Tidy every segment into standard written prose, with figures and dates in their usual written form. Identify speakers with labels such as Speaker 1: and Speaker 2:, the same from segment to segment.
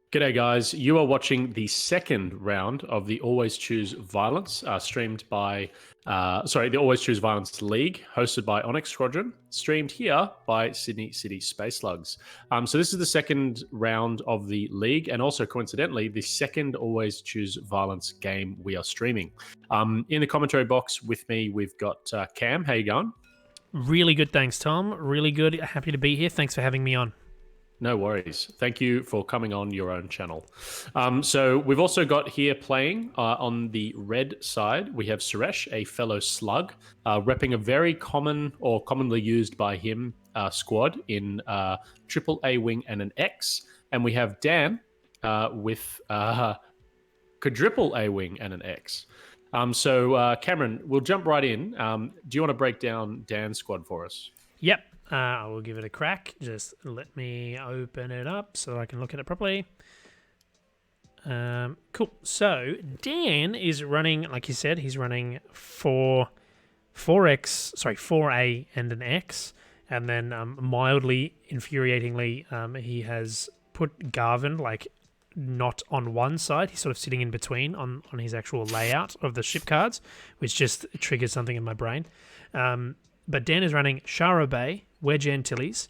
Speaker 1: G'day, guys. You are watching the second round of the Always Choose Violence, the Always Choose Violence League, hosted by Onyx Squadron, streamed here by Sydney City Space Slugs. So this is the second round of the league, and also coincidentally, the second Always Choose Violence game we are streaming. In the commentary box with me, we've got Cam. How you going?
Speaker 2: Really good, thanks, Tom. Really good. Happy to be here. Thanks for having me on.
Speaker 1: No worries. Thank you for coming on your own channel. So we've also got here playing on the red side, we have Suresh, a fellow slug, repping a very common or commonly used by him squad in triple A wing and an X. And we have Dan with quadruple A wing and an X. So Cameron, we'll jump right in. Do you want to break down Dan's squad for us?
Speaker 2: Yep, I will give it a crack. Just let me open it up so I can look at it properly. Cool. So Dan is running, like you said, he's running 4A and an X. And then mildly, infuriatingly, he has put Garvin not on one side. He's sort of sitting in between on his actual layout of the ship cards, which just triggered something in my brain. But Dan is running Shara Bay, Wedge Antilles,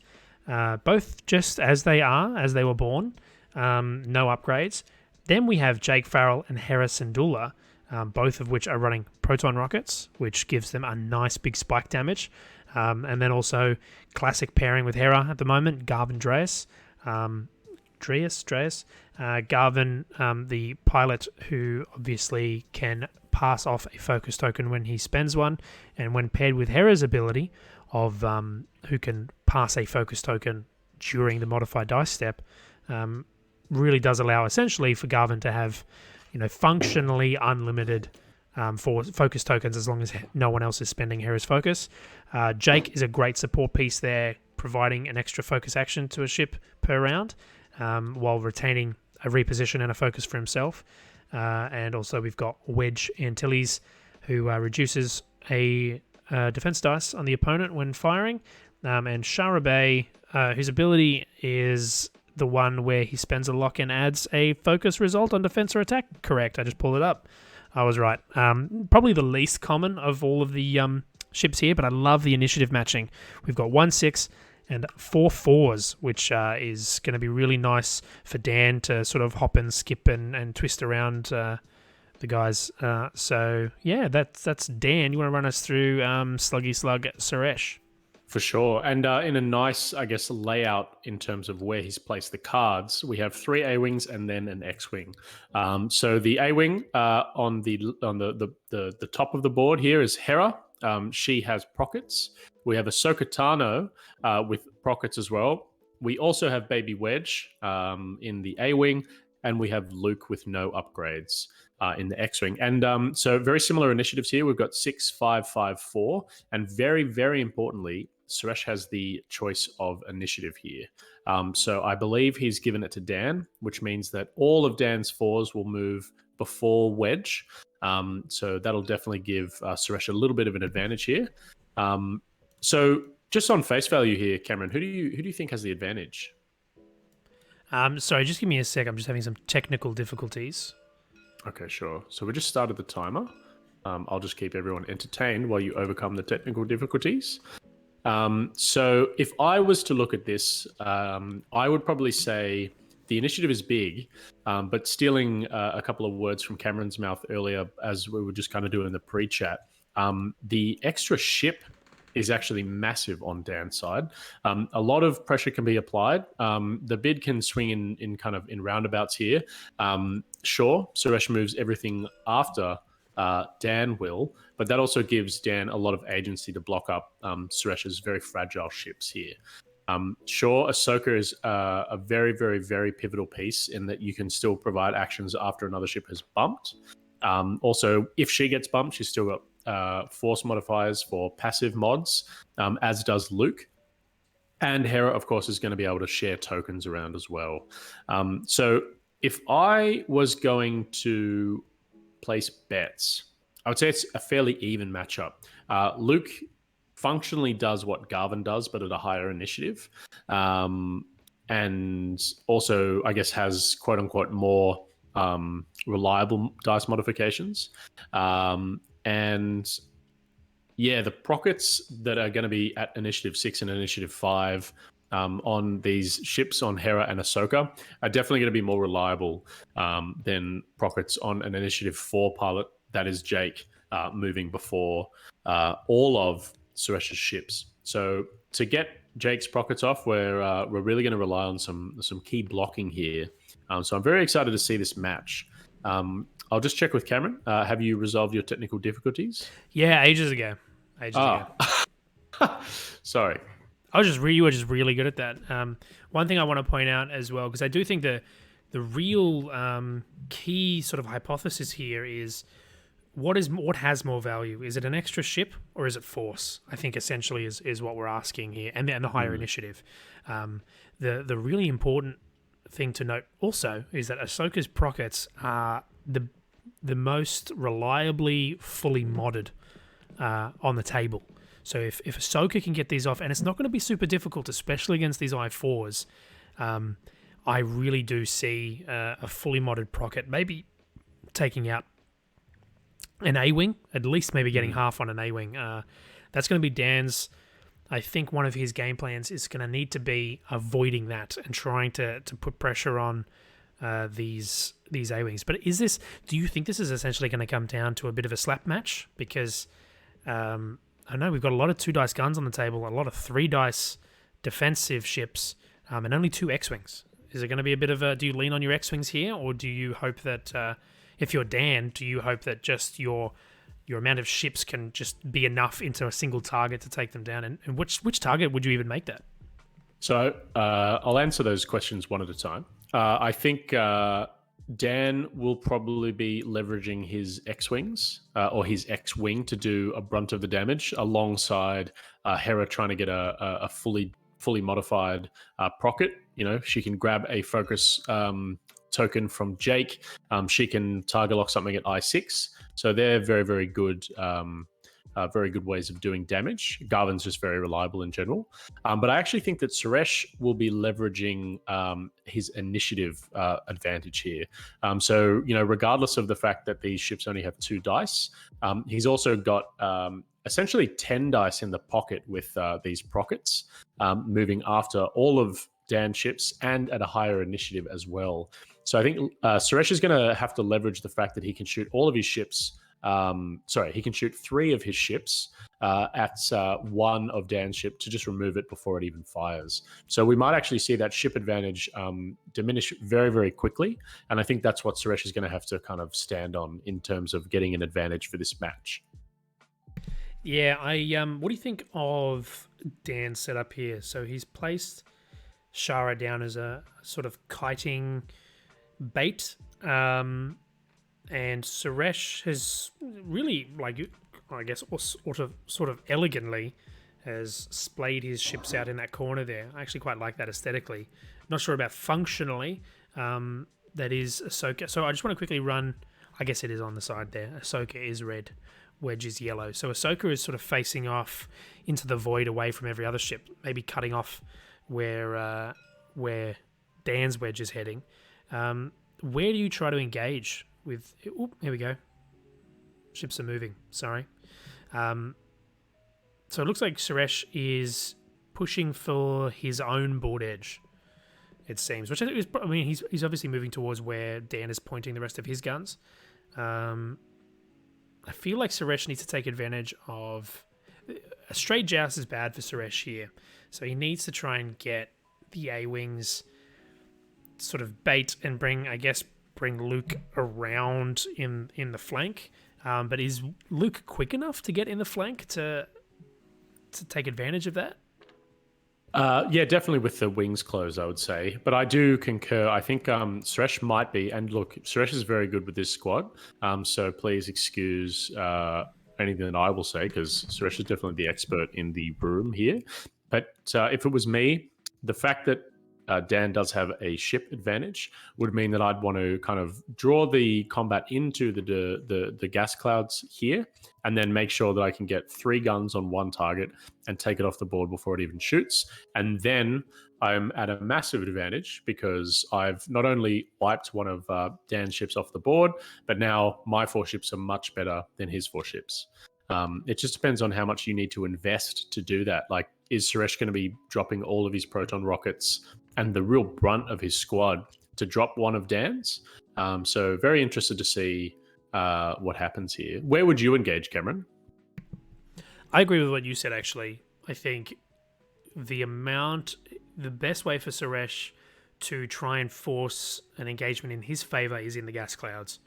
Speaker 2: both just as they were born, no upgrades. Then we have Jake Farrell and Hera Syndulla, both of which are running proton rockets, which gives them a nice big spike damage. And then also classic pairing with Hera at the moment, Garvin Dreas. Garvin, the pilot who obviously can pass off a focus token when he spends one, and when paired with Hera's ability of who can pass a focus token during the modified dice step, really does allow essentially for Garvin to have, functionally unlimited for focus tokens as long as no one else is spending Hera's focus. Jake is a great support piece there, providing an extra focus action to a ship per round, while retaining a reposition and a focus for himself. And also we've got Wedge Antilles, who reduces a defense dice on the opponent when firing. And Shara Bay, whose ability is the one where he spends a lock and adds a focus result on defense or attack. Correct, I just pulled it up. I was right. Probably the least common of all of the ships here, but I love the initiative matching. We've got 1/6 and 4/4s, which is going to be really nice for Dan to sort of hop and skip and twist around the guys. So yeah, that's Dan. You want to run us through Sluggy Slug Suresh?
Speaker 1: For sure. And in a nice, I guess, layout in terms of where he's placed the cards, we have 3 A-Wings and then an X-Wing. So the A-Wing on the top of the board here is Hera. She has Prockets. We have Ahsoka Tano with Prockets as well. We also have Baby Wedge in the A-Wing, and we have Luke with no upgrades in the X-Wing. And so very similar initiatives here. We've got 6, 5, 5, 4. And very, very importantly, Suresh has the choice of initiative here. So I believe he's given it to Dan, which means that all of Dan's 4s will move before Wedge. So that'll definitely give Suresh a little bit of an advantage here. So just on face value here, Cameron, who do you think has the advantage?
Speaker 2: Sorry, just give me a sec. I'm just having some technical difficulties.
Speaker 1: Okay, sure. So we just started the timer. I'll just keep everyone entertained while you overcome the technical difficulties. So if I was to look at this, I would probably say the initiative is big, but stealing a couple of words from Cameron's mouth earlier, as we were just kind of doing the pre-chat, the extra ship is actually massive on Dan's side. A lot of pressure can be applied. The bid can swing in roundabouts here. Sure, Suresh moves everything after Dan will, but that also gives Dan a lot of agency to block up Suresh's very fragile ships here. Sure, Ahsoka is a very, very, very pivotal piece in that you can still provide actions after another ship has bumped. Also, if she gets bumped, she's still got force modifiers for passive mods, as does Luke. And Hera, of course, is going to be able to share tokens around as well. So if I was going to place bets, I would say it's a fairly even matchup. Luke functionally does what Garvin does, but at a higher initiative. and also, I guess, has quote unquote more reliable dice modifications. And yeah, the prockets that are going to be at Initiative 6 and Initiative 5 on these ships on Hera and Ahsoka are definitely going to be more reliable than prockets on an Initiative 4 pilot, that is Jake, moving before all of Suresh's ships. So to get Jake's prockets off, we're really going to rely on some key blocking here. So I'm very excited to see this match. I'll just check with Cameron. Have you resolved your technical difficulties?
Speaker 2: Yeah, ages ago. Ago.
Speaker 1: Sorry.
Speaker 2: You were just really good at that. One thing I want to point out as well, because I do think the real key sort of hypothesis here is what has more value? Is it an extra ship or is it force? I think essentially is what we're asking here, and the higher initiative. The really important thing to note also is that Ahsoka's prockets are the most reliably fully modded on the table. So if Ahsoka can get these off, and it's not going to be super difficult, especially against these I4s, I really do see a fully modded procket maybe taking out an A-wing, at least maybe getting half on an A-wing. That's going to be Dan's. I think one of his game plans is going to need to be avoiding that and trying to put pressure on these A-wings. But do you think this is essentially going to come down to a bit of a slap match? Because I know we've got a lot of 2-dice guns on the table, a lot of 3-dice defensive ships, and only 2 X-Wings. Is it going to be a bit of a... Do you lean on your X-Wings here, or do you hope that... if you're Dan, do you hope that just your amount of ships can just be enough into a single target to take them down? And which target would you even make that?
Speaker 1: So I'll answer those questions one at a time. I think Dan will probably be leveraging his X-Wings or his X-Wing to do a brunt of the damage alongside Hera trying to get a fully modified procket. You know, she can grab a focus token from Jake. She can target lock something at I6. So they're very, very good ways of doing damage. Garvin's just very reliable in general. But I actually think that Suresh will be leveraging his initiative advantage here. So, you know, regardless of the fact that these ships only have 2 dice, he's also got essentially 10 dice in the pocket with these prockets, moving after all of Dan's ships and at a higher initiative as well. So I think Suresh is going to have to leverage the fact that he can shoot all of his ships. He can shoot 3 of his ships at 1 of Dan's ship to just remove it before it even fires. So we might actually see that ship advantage diminish very, very quickly. And I think that's what Suresh is going to have to kind of stand on in terms of getting an advantage for this match.
Speaker 2: Yeah, what do you think of Dan's setup here? So he's placed Shara down as a sort of kiting bait. And Suresh has really, like, I guess, sort of elegantly has splayed his ships out in that corner there. I actually quite like that aesthetically. Not sure about functionally. That is Ahsoka. So I just want to quickly run. I guess it is on the side there. Ahsoka is red, Wedge is yellow. So Ahsoka is sort of facing off into the void away from every other ship, maybe cutting off where Dan's Wedge is heading. Where do you try to engage with... Oh, here we go. Ships are moving. Sorry. So it looks like Suresh is pushing for his own board edge, it seems. Which I think is... I mean, he's obviously moving towards where Dan is pointing the rest of his guns. I feel like Suresh needs to take advantage of... A straight joust is bad for Suresh here. So he needs to try and get the A-Wings sort of bait and bring Luke around in the flank. But is Luke quick enough to get in the flank to take advantage of that?
Speaker 1: Yeah, definitely with the wings closed, I would say. But I do concur. I think Suresh might be, and look, Suresh is very good with this squad. So please excuse anything that I will say, because Suresh is definitely the expert in the room here. But if it was me, the fact that Dan does have a ship advantage, would mean that I'd want to kind of draw the combat into the gas clouds here, and then make sure that I can get 3 guns on one target and take it off the board before it even shoots. And then I'm at a massive advantage because I've not only wiped one of Dan's ships off the board, but now my 4 ships are much better than his 4 ships. It just depends on how much you need to invest to do that. Like, is Suresh going to be dropping all of his proton rockets and the real brunt of his squad to drop one of Dan's? So very interested to see what happens here. Where would you engage, Cameron?
Speaker 2: I agree with what you said, actually. I think the best way for Suresh to try and force an engagement in his favour is in the gas clouds.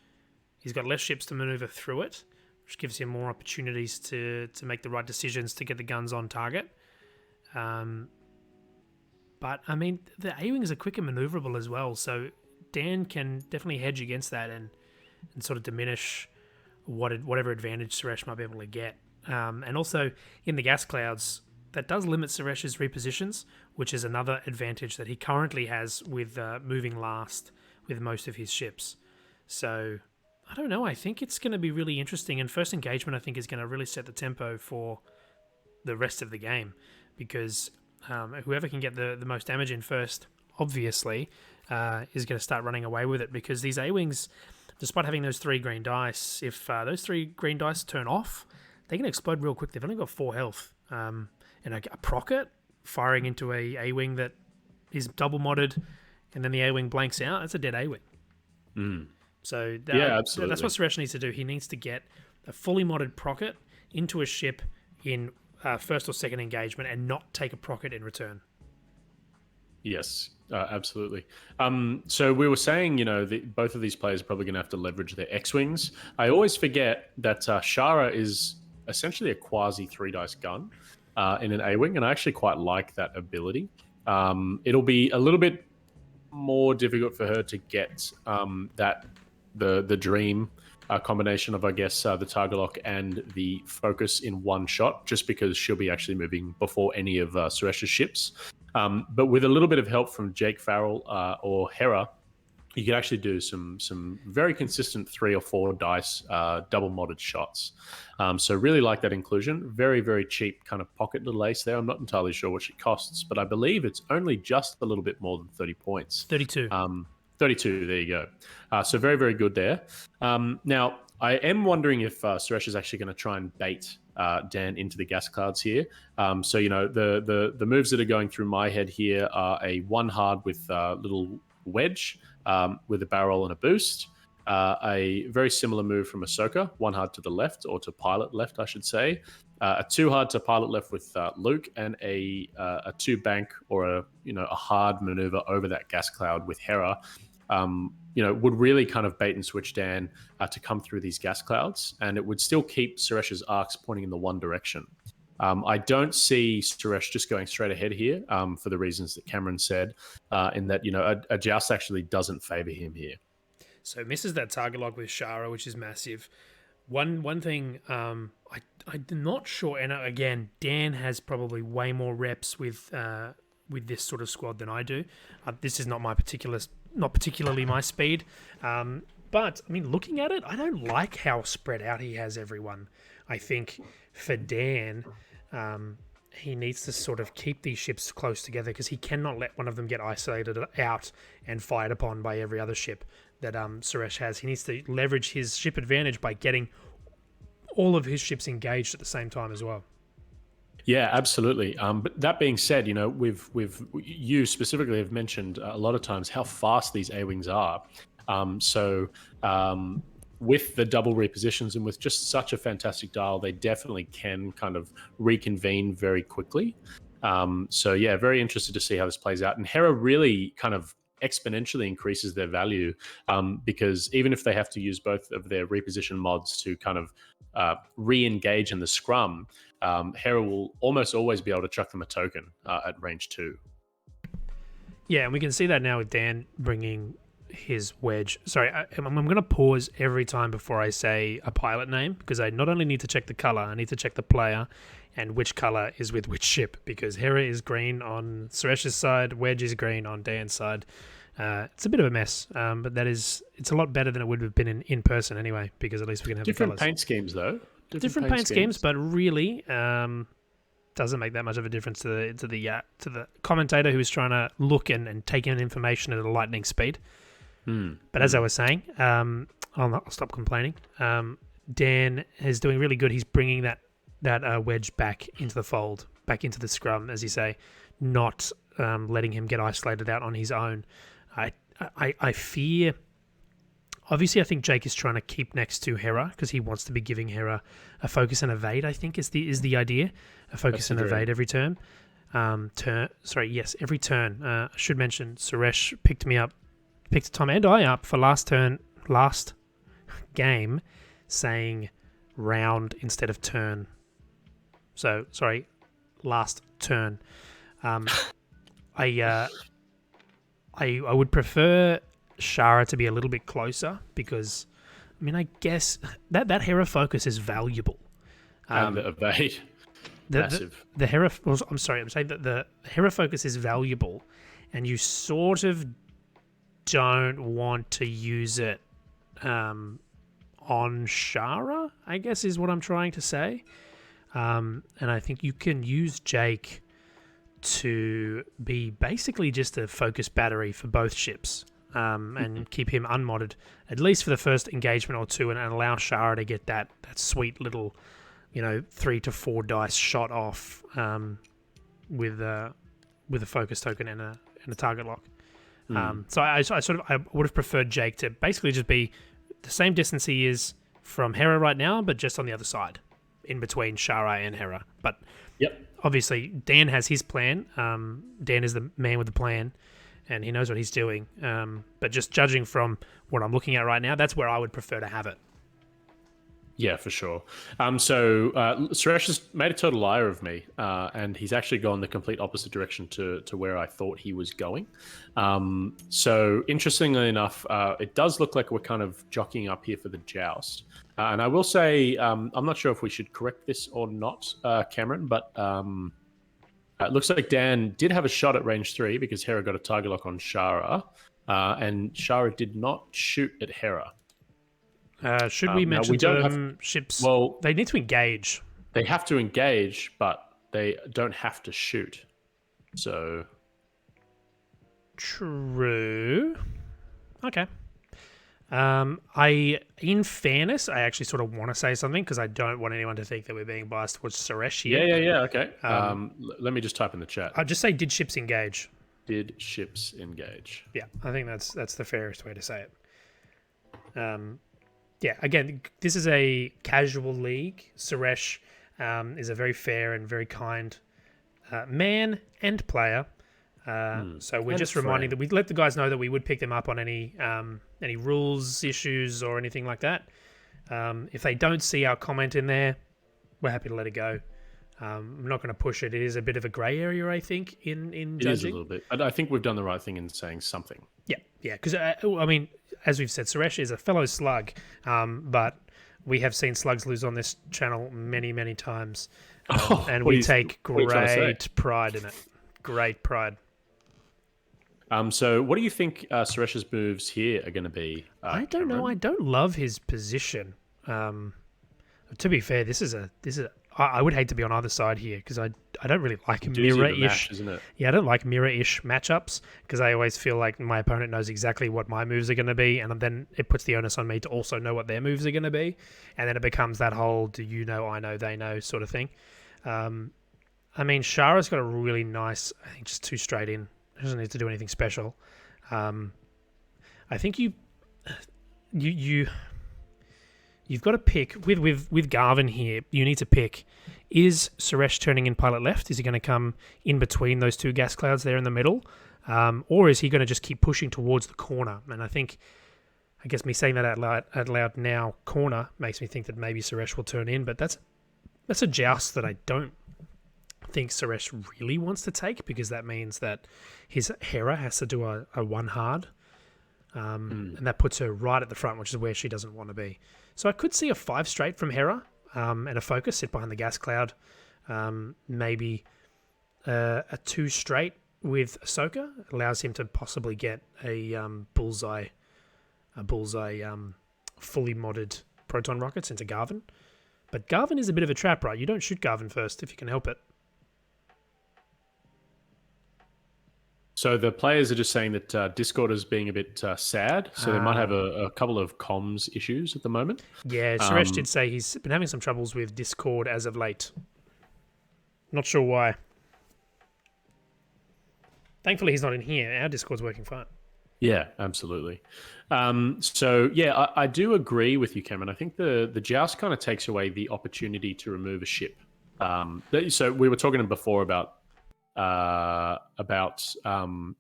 Speaker 2: He's got less ships to manoeuvre through it, which gives him more opportunities to make the right decisions to get the guns on target. But, I mean, the A-Wings are quick and manoeuvrable as well, so Dan can definitely hedge against that and sort of diminish whatever advantage Suresh might be able to get. And also, in the gas clouds, that does limit Suresh's repositions, which is another advantage that he currently has with moving last with most of his ships. So, I don't know, I think it's going to be really interesting, and first engagement I think is going to really set the tempo for the rest of the game, because whoever can get the most damage in first, obviously, is going to start running away with it, because these A-Wings, despite having those 3 green dice, if those 3 green dice turn off, they can explode real quick. They've only got 4 health. And a procket firing into a A-Wing that is double modded, and then the A-Wing blanks out, that's a dead A-Wing. So
Speaker 1: absolutely.
Speaker 2: That's what Suresh needs to do. He needs to get a fully modded procket into a ship in first or second engagement and not take a procket in return.
Speaker 1: Yes, absolutely. So we were saying, both of these players are probably going to have to leverage their X-Wings. I always forget that Shara is essentially a quasi 3-dice gun in an A-Wing, and I actually quite like that ability. It'll be a little bit more difficult for her to get the dream combination of, I guess, the target lock and the focus in one shot, just because she'll be actually moving before any of Suresh's ships. But with a little bit of help from Jake Farrell or Hera, you can actually do some very consistent 3 or 4 dice double modded shots. So really like that inclusion. Very, very cheap kind of pocket little ace there. I'm not entirely sure what she costs, but I believe it's only just a little bit more than 30 points.
Speaker 2: 32.
Speaker 1: 32, there you go. So very, very good there. Now, I am wondering if Suresh is actually going to try and bait Dan into the gas clouds here. So, the moves that are going through my head here are a 1 hard with little wedge with a barrel and a boost. A very similar move from Ahsoka, 1 hard to the left, or to pilot left, I should say. A 2 hard to pilot left with Luke, and a 2 bank or a hard maneuver over that gas cloud with Hera. Would really kind of bait and switch Dan to come through these gas clouds, and it would still keep Suresh's arcs pointing in the one direction. I don't see Suresh just going straight ahead here for the reasons that Cameron said, in that, a joust actually doesn't favor him here.
Speaker 2: So misses that target lock with Shara, which is massive. One thing, I'm not sure, and again, Dan has probably way more reps with this sort of squad than I do. This is not particularly my speed. But, I mean, looking at it, I don't like how spread out he has everyone. I think for Dan, he needs to sort of keep these ships close together, because he cannot let one of them get isolated out and fired upon by every other ship that Suresh has. He needs to leverage his ship advantage by getting all of his ships engaged at the same time as well.
Speaker 1: Yeah, absolutely. But that being said, you specifically have mentioned a lot of times how fast these A-Wings are. With the double repositions and with just such a fantastic dial, they definitely can kind of reconvene very quickly. Very interested to see how this plays out. And Hera really kind of exponentially increases their value, because even if they have to use both of their reposition mods to kind of re-engage in the scrum, Hera will almost always be able to chuck them a token at range 2.
Speaker 2: Yeah, and we can see that now with Dan bringing his wedge. Sorry, I'm going to pause every time before I say a pilot name, because I not only need to check the color, I need to check the player and which color is with which ship, because Hera is green on Suresh's side, Wedge is green on Dan's side. It's a bit of a mess, but it's a lot better than it would have been in person anyway, because at least we can have
Speaker 1: different
Speaker 2: the colors.
Speaker 1: paint schemes though.
Speaker 2: Different paint schemes, but really doesn't make that much of a difference to the commentator who is trying to look and take in information at a lightning speed. But as I was saying, I'll stop complaining. Dan is doing really good. He's bringing that wedge back into the fold, back into the scrum, as you say, not letting him get isolated out on his own. I fear. Obviously, I think Jake is trying to keep next to Hera because he wants to be giving Hera a focus and evade. I think is the idea, a focus and evade every turn. Every turn. I should mention Suresh picked Tom and I up for last game, saying round instead of turn. So sorry, last turn. I would prefer Shara to be a little bit closer because, I mean, I guess that Hera focus is valuable.
Speaker 1: And the evade, massive.
Speaker 2: The Hera. Well, I'm sorry. I'm saying that the Hera focus is valuable, and you sort of don't want to use it on Shara, I guess is what I'm trying to say. And I think you can use Jake to be basically just a focus battery for both ships, and keep him unmodded, at least for the first engagement or two, and allow Shara to get that sweet little, 3 to 4 dice shot off with a focus token and a target lock. So I would have preferred Jake to basically just be the same distance he is from Hera right now, but just on the other side, in between Shara and Hera. But obviously, Dan has his plan. Dan is the man with the plan, and he knows what he's doing. But just judging from what I'm looking at right now, that's where I would prefer to have it.
Speaker 1: Yeah, for sure. So Suresh has made a total liar of me, and he's actually gone the complete opposite direction to where I thought he was going. So interestingly enough, it does look like we're kind of jockeying up here for the joust. And I will say, I'm not sure if we should correct this or not, Cameron, but it looks like Dan did have a shot at range 3 because Hera got a target lock on Shara, and Shara did not shoot at Hera.
Speaker 2: Should we mention ships?
Speaker 1: Well,
Speaker 2: they need to engage.
Speaker 1: They have to engage, but they don't have to shoot. So
Speaker 2: true. Okay. In fairness, I actually sort of want to say something because I don't want anyone to think that we're being biased towards Suresh here.
Speaker 1: Yeah. Okay. Let me just type in the chat.
Speaker 2: I'll just say, did ships engage?
Speaker 1: Did ships engage?
Speaker 2: Yeah, I think that's the fairest way to say it. Yeah, again, this is a casual league. Suresh is a very fair and very kind man and player. So we're just reminding that we let the guys know that we would pick them up on any rules issues or anything like that. If they don't see our comment in there, we're happy to let it go. I'm not going to push it. It is a bit of a grey area, I think, in judging.
Speaker 1: It is a little bit. I think we've done the right thing in saying something.
Speaker 2: Yeah, because, I mean, as we've said, Suresh is a fellow slug, but we have seen slugs lose on this channel many, many times, and we take great pride in it. Great pride.
Speaker 1: So what do you think Suresh's moves here are going to be?
Speaker 2: I don't know. I don't love his position. To be fair, this is I would hate to be on either side here because I don't really like mirror-ish.
Speaker 1: Isn't it?
Speaker 2: Yeah, I don't like mirror-ish matchups because I always feel like my opponent knows exactly what my moves are going to be, and then it puts the onus on me to also know what their moves are going to be, and then it becomes that whole "do you know, I know, they know" sort of thing. I mean, Shara's got a really nice, I think, just 2 straight in. Doesn't need to do anything special. I think you've got to pick with Garvin here. You need to pick: is Suresh turning in pilot left? Is he going to come in between those 2 gas clouds there in the middle, or is he going to just keep pushing towards the corner? And I guess me saying that out loud now, corner makes me think that maybe Suresh will turn in, but that's a joust that I don't think Suresh really wants to take because that means that his Hera has to do a 1 hard. and that puts her right at the front, which is where she doesn't want to be. So I could see a 5 straight from Hera and a focus, sit behind the gas cloud. Maybe a 2 straight with Ahsoka allows him to possibly get a bullseye fully modded proton rockets into Garvin. But Garvin is a bit of a trap, right? You don't shoot Garvin first if you can help it.
Speaker 1: So the players are just saying that Discord is being a bit sad, so they might have a couple of comms issues at the moment.
Speaker 2: Yeah, Suresh did say he's been having some troubles with Discord as of late. Not sure why. Thankfully, he's not in here. Our Discord's working fine.
Speaker 1: Yeah, absolutely. I do agree with you, Cameron. I think the joust kind of takes away the opportunity to remove a ship. So we were talking before about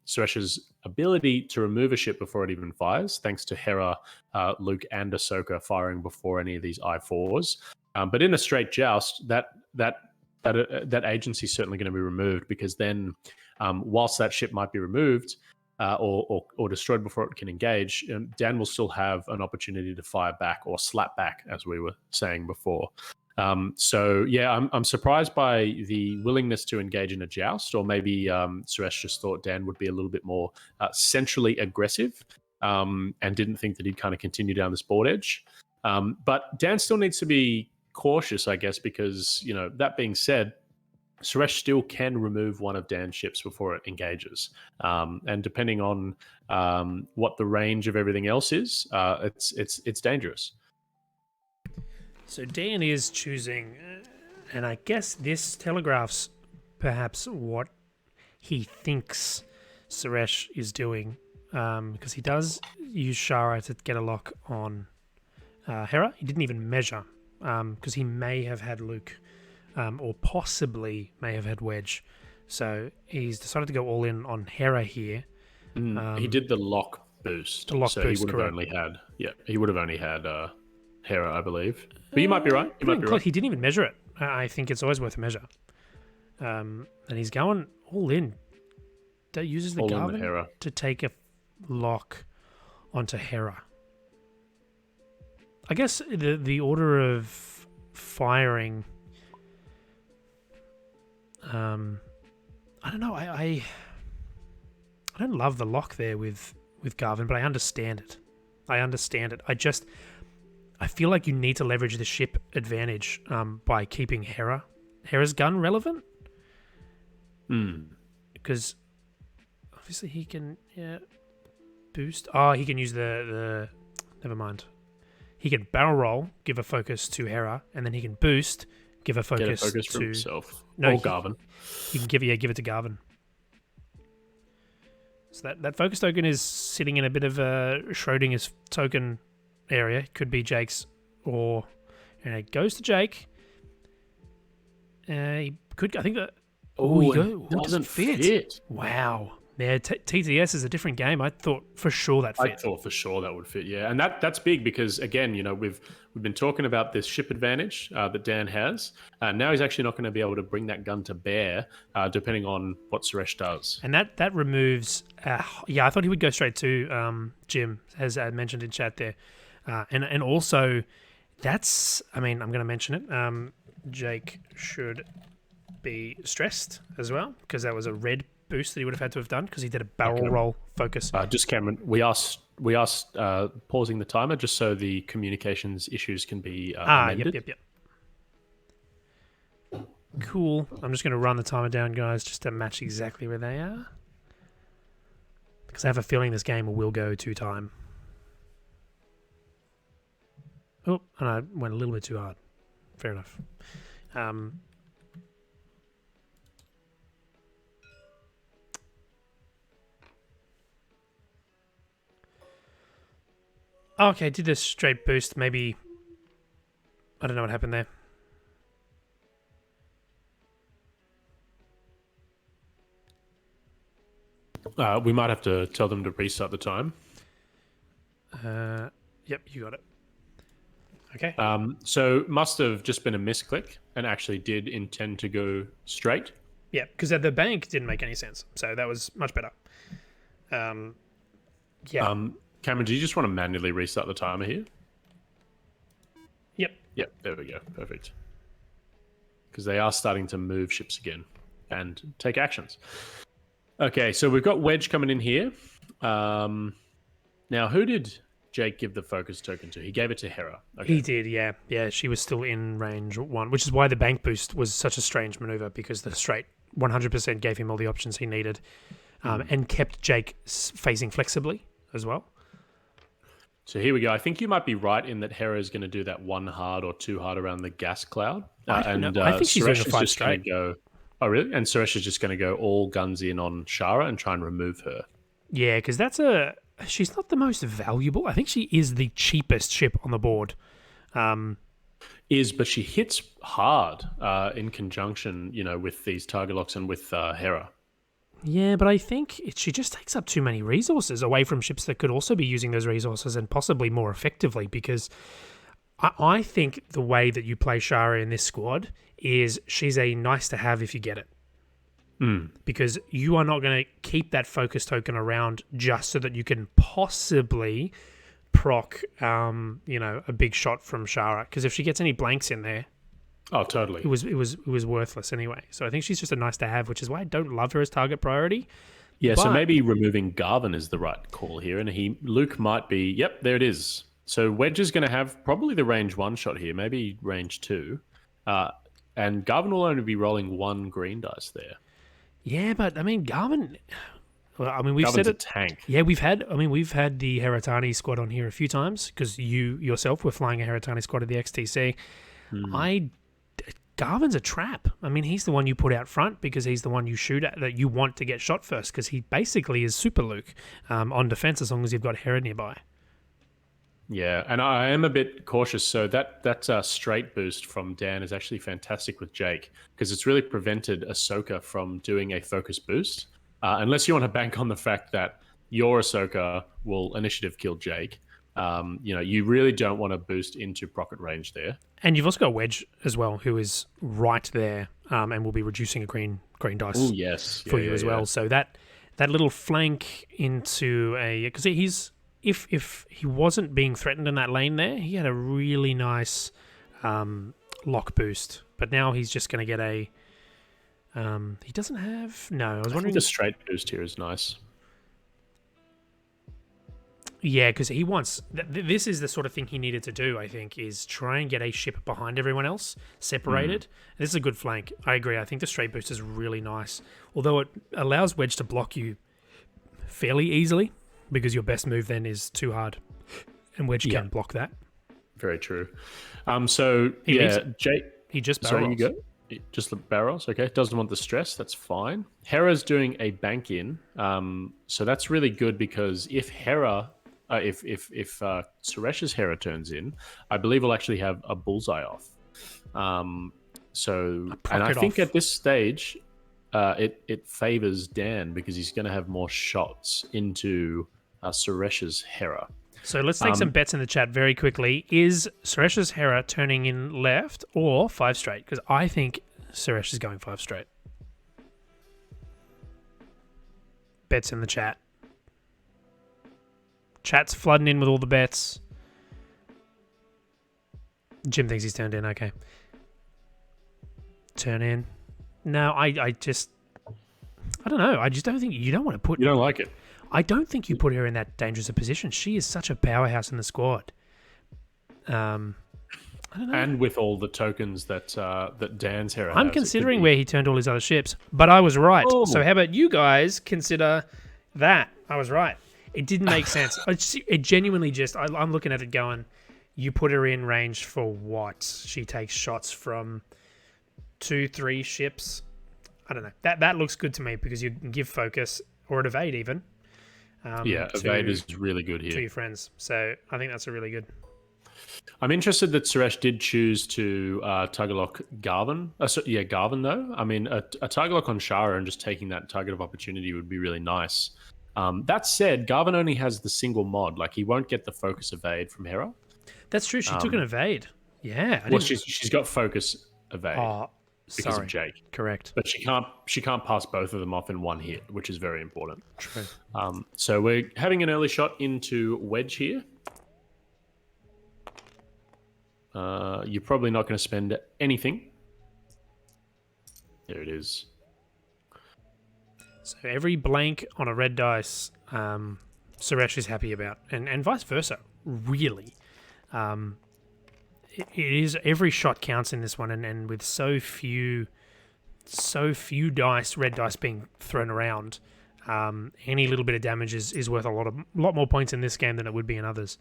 Speaker 1: Suresh's ability to remove a ship before it even fires, thanks to Hera, Luke, and Ahsoka firing before any of these I4s. But in a straight joust, that agency is certainly going to be removed, because then, whilst that ship might be removed or destroyed before it can engage, Dan will still have an opportunity to fire back or slap back, as we were saying before. I'm surprised by the willingness to engage in a joust, or maybe Suresh just thought Dan would be a little bit more centrally aggressive and didn't think that he'd kind of continue down this board edge. But Dan still needs to be cautious, I guess, because, that being said, Suresh still can remove one of Dan's ships before it engages. And depending on what the range of everything else is, it's dangerous.
Speaker 2: So Dan is choosing, and I guess this telegraphs perhaps what he thinks Suresh is doing, because he does use Shara to get a lock on Hera. He didn't even measure, because he may have had Luke, or possibly may have had Wedge. So he's decided to go all in on Hera here.
Speaker 1: He did the lock boost.
Speaker 2: The lock boost,
Speaker 1: he would have only had Hera, I believe. But you might be right.
Speaker 2: He didn't even measure it. I think it's always worth a measure. And he's going all in. That uses the Garvin to take a lock onto Hera. I guess the order of firing. I don't know. I don't love the lock there with Garvin, but I understand it. I feel like you need to leverage the ship advantage by keeping Hera's gun relevant. Because obviously he can boost. Oh, he can use the never mind. He can barrel roll, give a focus to Hera, and then he can boost, give a focus,
Speaker 1: to himself.
Speaker 2: No,
Speaker 1: Garvin.
Speaker 2: He can give it to Garvin. So that focus token is sitting in a bit of a Schrodinger's token area. Could be Jake's, or it goes to Jake. He could. I think that.
Speaker 1: It doesn't fit.
Speaker 2: Wow. Yeah, TTS is a different game. I thought for sure that fit.
Speaker 1: I thought for sure that would fit. Yeah, and that's big because again, we've been talking about this ship advantage that Dan has. Now he's actually not going to be able to bring that gun to bear, depending on what Suresh does.
Speaker 2: And that removes. I thought he would go straight to Jim, as I mentioned in chat there. And also, that's, I'm going to mention it, Jake should be stressed as well, because that was a red boost that he would have had to have done, because he did a barrel roll focus.
Speaker 1: Just Cameron, we asked pausing the timer just so the communications issues can be amended.
Speaker 2: Yep. Cool. I'm just going to run the timer down, guys, just to match exactly where they are, because I have a feeling this game will go to time. Oh, and I went a little bit too hard. Fair enough. Okay, did this straight boost. Maybe, I don't know what happened there.
Speaker 1: We might have to tell them to restart the time.
Speaker 2: Yep, you got it. Okay.
Speaker 1: So must have just been a misclick and actually did intend to go straight.
Speaker 2: Yeah, because at the bank didn't make any sense. So that was much better.
Speaker 1: Cameron, do you just want to manually restart the timer here?
Speaker 2: Yep.
Speaker 1: Yep, there we go. Perfect. Because they are starting to move ships again and take actions. Okay, so we've got Wedge coming in here. Now, who did Jake give the focus token to? He gave it to Hera. Okay.
Speaker 2: He did, yeah. Yeah, she was still in range 1, which is why the bank boost was such a strange maneuver, because the straight 100% gave him all the options he needed, and kept Jake facing flexibly as well.
Speaker 1: So here we go. I think you might be right in that Hera is going to do that 1 hard or 2 hard around the gas cloud.
Speaker 2: I think she's doing a 5 straight.
Speaker 1: Oh, really? And Suresh is just going to go all guns in on Shara and try and remove her.
Speaker 2: Yeah, because she's not the most valuable. I think she is the cheapest ship on the board.
Speaker 1: But she hits hard in conjunction, with these target locks and with Hera.
Speaker 2: Yeah, but I think she just takes up too many resources away from ships that could also be using those resources and possibly more effectively, because I think the way that you play Shara in this squad is she's a nice to have if you get it. Because you are not going to keep that focus token around just so that you can possibly proc, a big shot from Shara. Because if she gets any blanks in there,
Speaker 1: oh, totally,
Speaker 2: it was worthless anyway. So I think she's just a nice to have, which is why I don't love her as target priority.
Speaker 1: Yeah, so maybe removing Garvin is the right call here, and Luke might be. Yep, there it is. So Wedge is going to have probably the range 1 shot here, maybe range 2, and Garvin will only be rolling 1 green dice there.
Speaker 2: Yeah, but I mean, Garvin. Well, I mean, we've
Speaker 1: Garvin's
Speaker 2: said it.
Speaker 1: A tank.
Speaker 2: Yeah, we've had the Heratani squad on here a few times because you yourself were flying a Heratani squad at the XTC. Garvin's a trap. I mean, he's the one you put out front because he's the one you shoot at that you want to get shot first, because he basically is Super Luke on defense as long as you've got Hera nearby.
Speaker 1: Yeah, and I am a bit cautious. So that straight boost from Dan is actually fantastic with Jake, because it's really prevented Ahsoka from doing a focus boost. Unless you want to bank on the fact that your Ahsoka will initiative kill Jake. You really don't want to boost into rocket range there.
Speaker 2: And you've also got Wedge as well, who is right there and will be reducing a green dice for you as well. So that little flank into because if he wasn't being threatened in that lane there, he had a really nice lock boost. But now he's just going to get a... he doesn't have... No, I was wondering...
Speaker 1: the straight boost here is nice.
Speaker 2: Yeah, because he wants... This is the sort of thing he needed to do, I think, is try and get a ship behind everyone else, separated. This is a good flank. I agree. I think the straight boost is really nice. Although it allows Wedge to block you fairly easily, because your best move then is too hard, and Wedge can block that.
Speaker 1: Very true. Jake...
Speaker 2: He just barrels.
Speaker 1: Sorry, you go. Just the barrels, okay. Doesn't want the stress, that's fine. Hera's doing a bank in, so that's really good, because if Hera... if Suresh's Hera turns in, I believe we'll actually have a bullseye off. And I think at this stage, it favors Dan, because he's going to have more shots into Suresh's Hera.
Speaker 2: So let's take some bets in the chat very quickly. Is Suresh's Hera turning in left or 5 straight? Because I think Suresh is going 5 straight. Bets in the chat. Chat's flooding in with all the bets. Jim thinks he's turned in. Okay. Turn in. No, I don't know. I just don't think... You don't want to put...
Speaker 1: You don't like it?
Speaker 2: I don't think you put her in that dangerous a position. She is such a powerhouse in the squad. I don't know.
Speaker 1: And with all the tokens that Dan's Hera has.
Speaker 2: I'm considering where he turned all his other ships, but I was right. Oh. So how about you guys consider that? I was right. It didn't make sense. It genuinely just... I'm looking at it going, you put her in range for what? She takes shots from 2-3 ships. I don't know. That looks good to me, because you can give focus or an evade even.
Speaker 1: Evade is really good here.
Speaker 2: To your friends. So I think that's a really good...
Speaker 1: I'm interested that Suresh did choose to target lock Garvin. Garvin though. I mean, a target lock on Shara and just taking that target of opportunity would be really nice. That said, Garvin only has the single mod. Like, he won't get the focus evade from Hera.
Speaker 2: That's true. She took an evade. Yeah.
Speaker 1: She's got focus evade. because of Jake.
Speaker 2: Correct.
Speaker 1: But she can't pass both of them off in one hit, which is very important.
Speaker 2: True.
Speaker 1: So we're having an early shot into wedge here. You're probably not going to spend anything. There it is.
Speaker 2: So every blank on a red dice, Suresh is happy about, and vice versa. Really, it is every shot counts in this one, and with so few dice, red dice being thrown around, any little bit of damage is worth a lot more points in this game than it would be in others.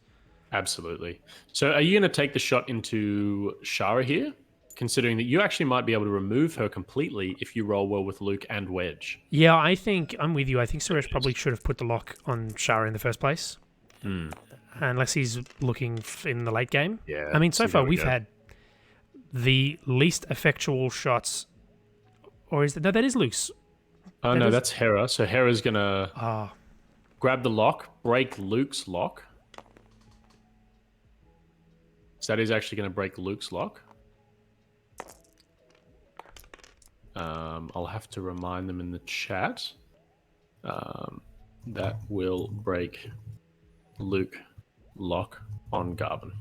Speaker 1: Absolutely. So are you going to take the shot into Shara here? Considering that you actually might be able to remove her completely if you roll well with Luke and Wedge.
Speaker 2: Yeah, I think I'm with you. I think Suresh probably should have put the lock on Shara in the first place. Unless he's looking in the late game.
Speaker 1: Yeah.
Speaker 2: I mean, so far we've had the least effectual shots. Or is that... No, that is Luke's.
Speaker 1: Oh, no, that's Hera. So Hera's going to grab the lock, break Luke's lock. So that is actually going to break Luke's lock. I'll have to remind them in the chat. That will break Luke lock on Garvin.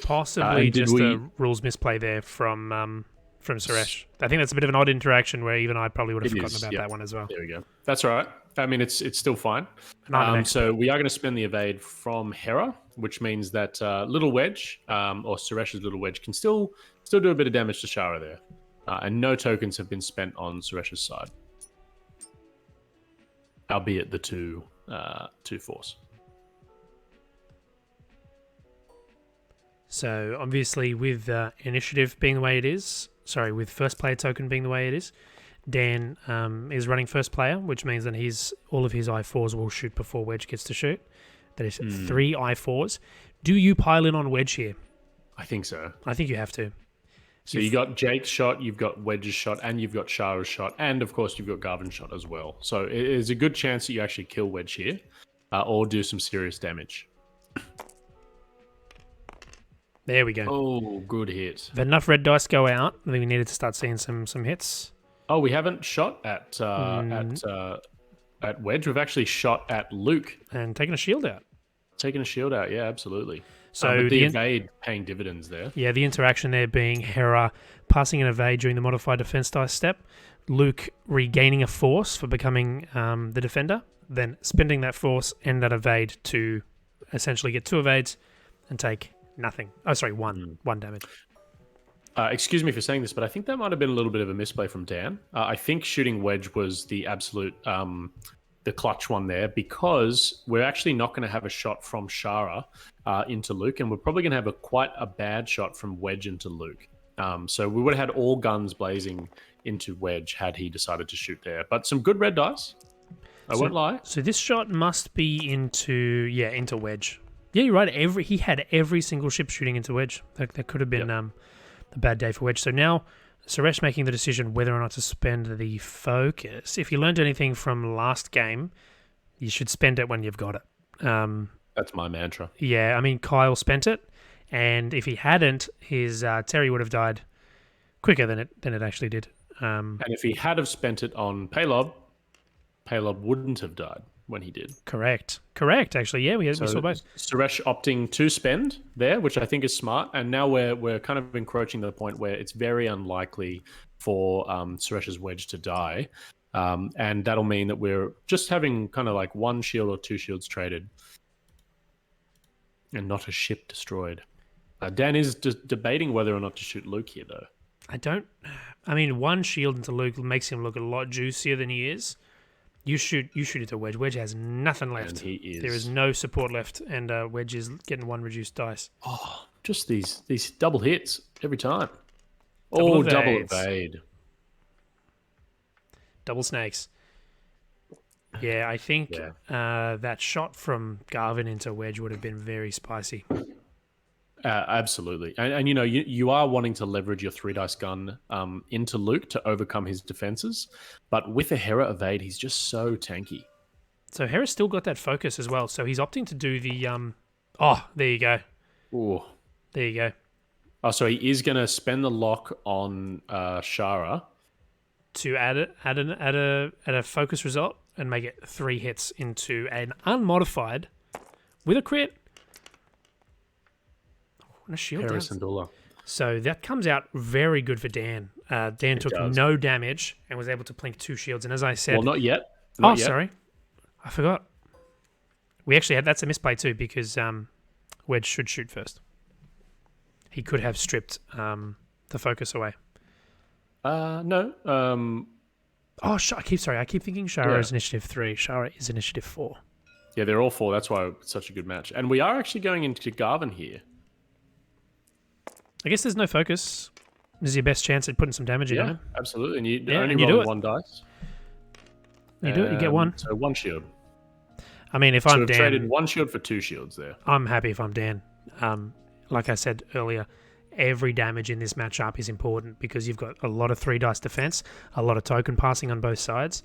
Speaker 2: Possibly just a rules misplay there from Suresh. I think that's a bit of an odd interaction where even I probably would have forgotten about that one as well.
Speaker 1: There we go. That's all right. I mean, it's still fine. So we are going to spend the evade from Hera, which means that Little Wedge, or Suresh's Little Wedge, can still do a bit of damage to Shara there. And no tokens have been spent on Suresh's side. Albeit the two force.
Speaker 2: So obviously with initiative being the way it is, with first player token being the way it is, Dan is running first player, which means that all of his I4s will shoot before Wedge gets to shoot. That is 3 I4s. Do you pile in on Wedge here?
Speaker 1: I think so.
Speaker 2: I think you have to.
Speaker 1: So you got Jake's shot, you've got Wedge's shot, and you've got Shara's shot, and of course you've got Garvin's shot as well. So it is a good chance that you actually kill Wedge here, or do some serious damage.
Speaker 2: There we go.
Speaker 1: Oh, good hit.
Speaker 2: If enough red dice go out, I think we needed to start seeing some hits.
Speaker 1: Oh, we haven't shot at Wedge. We've actually shot at Luke
Speaker 2: and taken a shield out.
Speaker 1: Yeah, absolutely.
Speaker 2: So
Speaker 1: the evade paying dividends there.
Speaker 2: Yeah, the interaction there being Hera passing an evade during the modified defense dice step, Luke regaining a force for becoming the defender, then spending that force and that evade to essentially get 2 evades and take nothing. Oh, sorry, one damage.
Speaker 1: Excuse me for saying this, but I think that might have been a little bit of a misplay from Dan. I think shooting Wedge was the absolute, the clutch one there, because we're actually not going to have a shot from Shara into Luke, and we're probably going to have quite a bad shot from Wedge into Luke. So we would have had all guns blazing into Wedge had he decided to shoot there. But some good red dice. I won't lie.
Speaker 2: So this shot must be into Wedge. Yeah, you're right. He had every single ship shooting into Wedge. That could have been a bad day for Wedge. So now Suresh making the decision whether or not to spend the focus. If you learned anything from last game, you should spend it when you've got it.
Speaker 1: That's my mantra.
Speaker 2: Yeah, I mean, Kyle spent it, and if he hadn't, his Terry would have died quicker than it actually did.
Speaker 1: And if he had have spent it on Paylob wouldn't have died when he did.
Speaker 2: Correct. Actually, yeah, we saw both.
Speaker 1: Suresh opting to spend there, which I think is smart. And now we're kind of encroaching to the point where it's very unlikely for Suresh's Wedge to die. And that'll mean that we're just having kind of like 1 shield or 2 shields traded and not a ship destroyed. Dan is debating whether or not to shoot Luke here, though.
Speaker 2: I mean, 1 shield into Luke makes him look a lot juicier than he is. You shoot it to Wedge. Wedge has nothing left.
Speaker 1: And he is.
Speaker 2: There is no support left, and Wedge is getting 1 reduced dice.
Speaker 1: Oh, just these double hits every time.
Speaker 2: Double
Speaker 1: evade.
Speaker 2: Double snakes. Yeah, I think that shot from Garvin into Wedge would have been very spicy.
Speaker 1: Absolutely. And you are wanting to leverage your 3 dice gun into Luke to overcome his defenses. But with a Hera evade, he's just so tanky.
Speaker 2: So Hera's still got that focus as well. So he's opting to do the... Oh, there you go.
Speaker 1: Ooh.
Speaker 2: There you go.
Speaker 1: Oh, so he is going to spend the lock on Shara.
Speaker 2: to add a focus result and make it 3 hits into an unmodified with a crit. And a shield down.
Speaker 1: Harris and Dula.
Speaker 2: So that comes out very good for Dan. Dan took
Speaker 1: does.
Speaker 2: no damage and was able to plink 2 shields. And as I said,
Speaker 1: Well, not yet. Not yet.
Speaker 2: Sorry, I forgot. We actually had that's a misplay too because Wedge should shoot first. He could have stripped the focus away.
Speaker 1: No.
Speaker 2: I keep thinking Shara is initiative 3. Shara is initiative 4.
Speaker 1: Yeah, they're all 4. That's why it's such a good match. And we are actually going into Garvin here.
Speaker 2: I guess there's no focus. This is your best chance at putting some damage in him.
Speaker 1: Absolutely. And you
Speaker 2: Yeah,
Speaker 1: only
Speaker 2: and you
Speaker 1: roll
Speaker 2: do it.
Speaker 1: 1 dice.
Speaker 2: You do it, you get 1.
Speaker 1: So 1 shield.
Speaker 2: I mean, if
Speaker 1: So
Speaker 2: I'm
Speaker 1: we've
Speaker 2: Dan,
Speaker 1: traded 1 shield for 2 shields there.
Speaker 2: I'm happy if I'm Dan. Like I said earlier, every damage in this matchup is important because you've got a lot of 3 dice defense, a lot of token passing on both sides.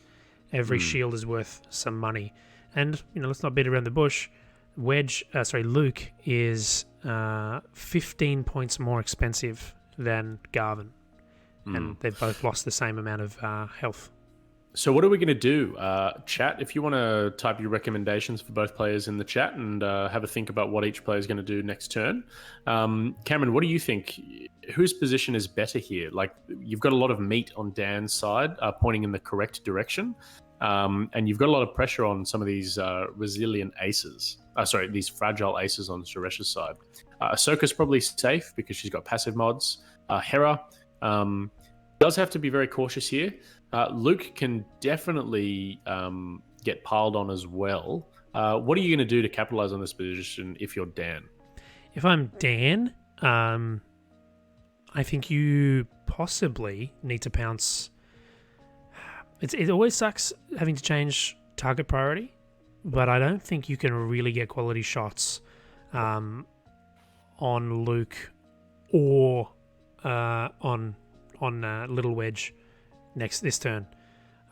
Speaker 2: Every shield is worth some money. And, let's not beat around the bush. Luke is 15 points more expensive than Garvin. And they've both lost the same amount of health.
Speaker 1: So what are we going to do? Chat, if you want to type your recommendations for both players in the chat and have a think about what each player is going to do next turn. Cameron, what do you think? Whose position is better here? Like, you've got a lot of meat on Dan's side, pointing in the correct direction. And you've got a lot of pressure on some of these resilient aces. These fragile aces on Suresh's side. Ahsoka's probably safe because she's got passive mods. Hera does have to be very cautious here. Luke can definitely get piled on as well. What are you going to do to capitalize on this position if you're Dan?
Speaker 2: If I'm Dan, I think you possibly need to pounce. It always sucks having to change target priority, but I don't think you can really get quality shots on Luke or on Little Wedge this turn.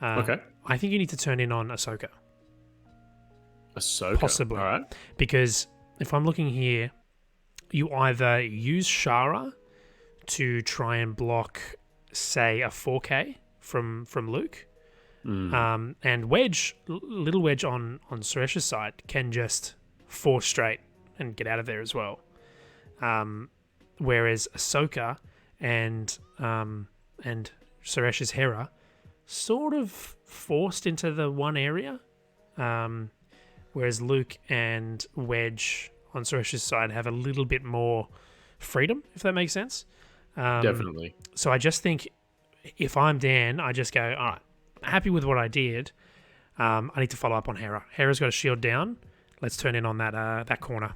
Speaker 1: Okay.
Speaker 2: I think you need to turn in on Ahsoka.
Speaker 1: Ahsoka?
Speaker 2: Possibly.
Speaker 1: All right.
Speaker 2: Because if I'm looking here, you either use Shara to try and block, say, a 4K from Luke, and Little Wedge on Suresh's side can just force straight and get out of there as well. Whereas Ahsoka and Suresh's Hera sort of forced into the one area, whereas Luke and Wedge on Suresh's side have a little bit more freedom, if that makes sense.
Speaker 1: Definitely.
Speaker 2: So I just think if I'm Dan, I just go, all right, happy with what I did. I need to follow up on Hera. Hera's got a shield down. Let's turn in on that corner.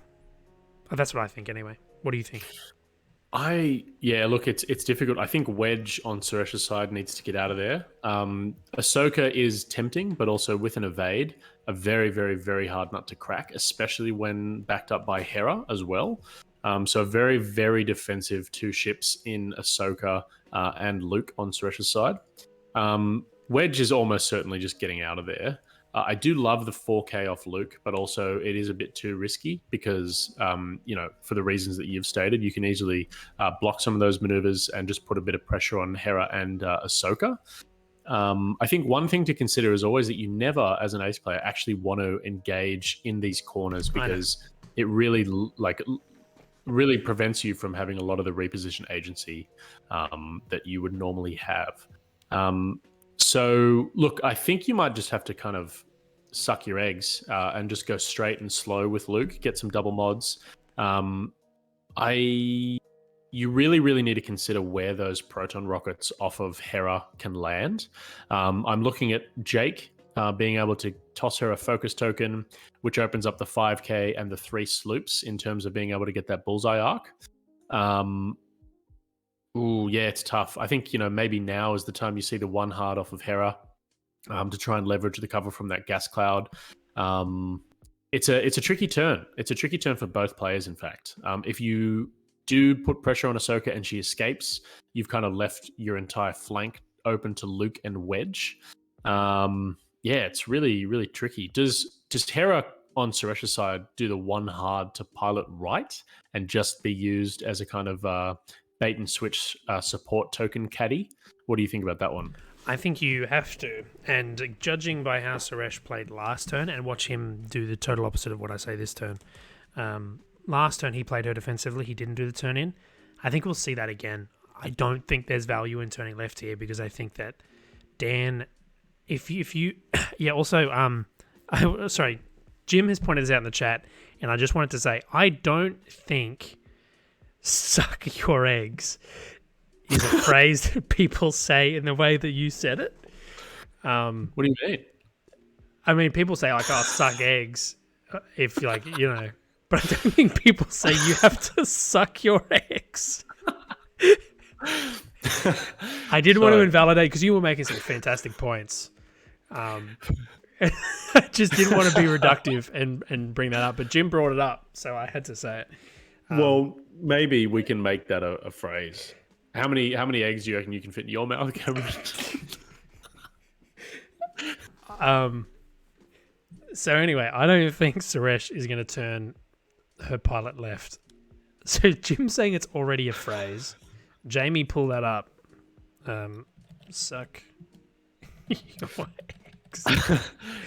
Speaker 2: That's what I think anyway. What do you think?
Speaker 1: Look, it's difficult. I think Wedge on Suresh's side needs to get out of there. Ahsoka is tempting, but also with an evade, a very, very, very hard nut to crack, especially when backed up by Hera as well. So a very, very defensive 2 ships in Ahsoka and Luke on Suresh's side. Wedge is almost certainly just getting out of there. I do love the 4K off Luke, but also it is a bit too risky because, for the reasons that you've stated, you can easily block some of those maneuvers and just put a bit of pressure on Hera and Ahsoka. I think one thing to consider is always that you never, as an ace player, actually want to engage in these corners because it really prevents you from having a lot of the reposition agency that you would normally have. So, look, I think you might just have to kind of suck your eggs and just go straight and slow with Luke, get some double mods. You really, really need to consider where those proton rockets off of Hera can land. I'm looking at Jake being able to toss her a focus token, which opens up the 5K and the 3 sloops in terms of being able to get that bullseye arc. It's tough. I think, maybe now is the time you see the 1 hard off of Hera to try and leverage the cover from that gas cloud. It's a tricky turn. It's a tricky turn for both players, in fact. If you do put pressure on Ahsoka and she escapes, you've kind of left your entire flank open to Luke and Wedge. It's really, really tricky. Does Hera on Suresh's side do the one hard to pilot right and just be used as a kind of bait and switch support token caddy. What do you think about that one?
Speaker 2: I think you have to. And judging by how Suresh played last turn, and watch him do the total opposite of what I say this turn. Last turn he played her defensively. He didn't do the turn in. I think we'll see that again. I don't think there's value in turning left here because I think that Dan, if you yeah. Also, sorry, Jim has pointed this out in the chat, and I just wanted to say I don't think "suck your eggs" is a phrase that people say in the way that you said it.
Speaker 1: What do you mean?
Speaker 2: I mean, people say like, "Oh, suck eggs," if like but I don't think people say you have to suck your eggs. I didn't want to invalidate because you were making some fantastic points. I just didn't want to be reductive and bring that up, but Jim brought it up, so I had to say it.
Speaker 1: Well, maybe we can make that a phrase. How many eggs do you reckon you can fit in your mouth, Cameron?
Speaker 2: So anyway, I don't think Suresh is going to turn her pilot left. So Jim's saying it's already a phrase. Jamie, pull that up. Suck your eggs.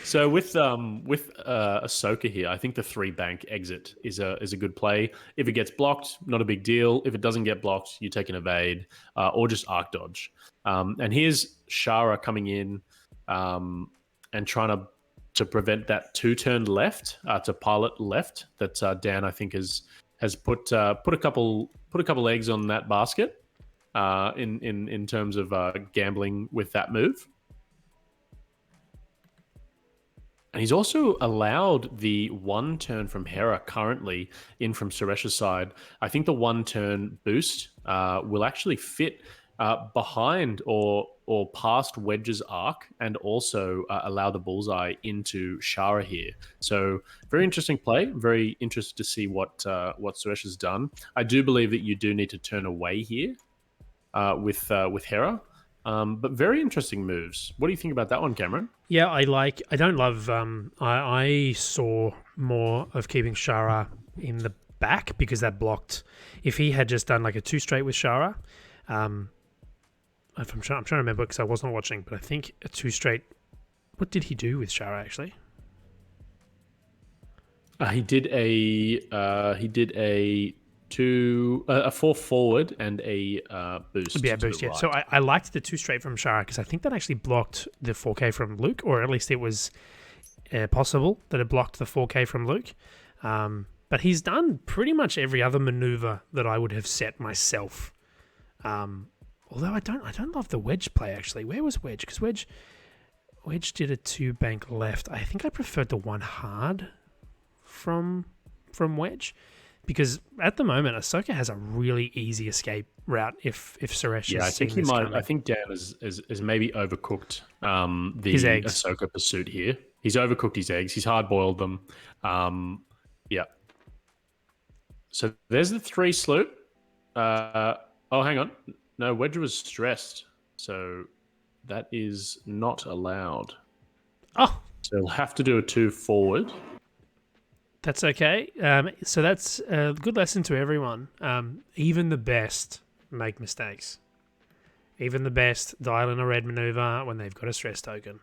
Speaker 1: So with Ahsoka here, I think the 3-bank exit is a good play. If it gets blocked, not a big deal. If it doesn't get blocked, you take an evade or just arc dodge. And here's Shara coming in and trying to prevent that 2-turn left to pilot left that Dan I think has put a couple eggs on that basket in terms of gambling with that move. And he's also allowed the 1 turn from Hera currently in from Suresh's side. I think the 1 turn boost will actually fit behind or past Wedge's arc and also allow the bullseye into Shara here. So very interesting play. Very interested to see what Suresh has done. I do believe that you do need to turn away here with Hera. But very interesting moves. What do you think about that one, Cameron?
Speaker 2: Yeah, I don't love. I saw more of keeping Shara in the back because that blocked. If he had just done like a 2 straight with Shara, I'm trying to remember because I wasn't watching, but I think a 2 straight. What did he do with Shara actually?
Speaker 1: He did a 4 forward and a boost.
Speaker 2: Yeah, boost. Yeah. Right. So I liked the 2 straight from Shara because I think that actually blocked the 4K from Luke, or at least it was possible that it blocked the 4K from Luke. But he's done pretty much every other maneuver that I would have set myself. Although I don't love the Wedge play actually. Where was Wedge? Because Wedge did a 2-bank left. I think I preferred the 1 hard from Wedge. Because at the moment, Ahsoka has a really easy escape route if Suresh is seeing this coming.
Speaker 1: I think Dan is maybe overcooked the
Speaker 2: his eggs.
Speaker 1: Ahsoka pursuit here. He's overcooked his eggs. He's hard-boiled them. Yeah. So there's the 3 sloop. Oh, hang on. No, Wedge was stressed. So that is not allowed.
Speaker 2: Oh.
Speaker 1: So he'll have to do a 2 forward.
Speaker 2: That's okay. So that's a good lesson to everyone. Even the best make mistakes. Even the best dial in a red maneuver when they've got a stress token.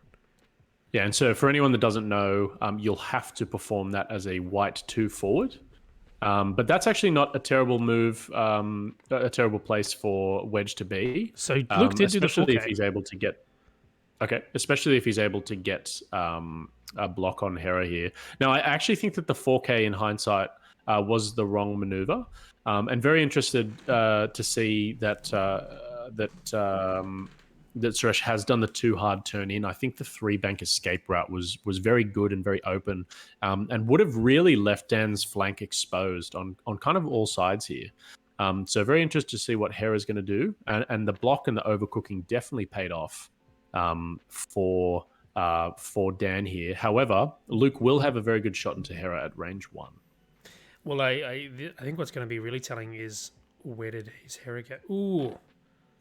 Speaker 1: Yeah, and so for anyone that doesn't know, you'll have to perform that as a white 2 forward. But that's actually not a terrible move, a terrible place for Wedge to be.
Speaker 2: So Luke did do the 4K.
Speaker 1: Especially if he's able to get... Okay, especially if he's able to get a block on Hera here. Now, I actually think that the 4K in hindsight was the wrong maneuver. And very interested to see that that Suresh has done the 2 hard turn in. I think the 3-bank escape route was very good and very open, and would have really left Dan's flank exposed on kind of all sides here. So very interested to see what Hera's going to do, and the block and the overcooking definitely paid off for Dan here. However, Luke will have a very good shot into Hera at range 1.
Speaker 2: Well, I think what's going to be really telling is where did his Hera go? Ooh.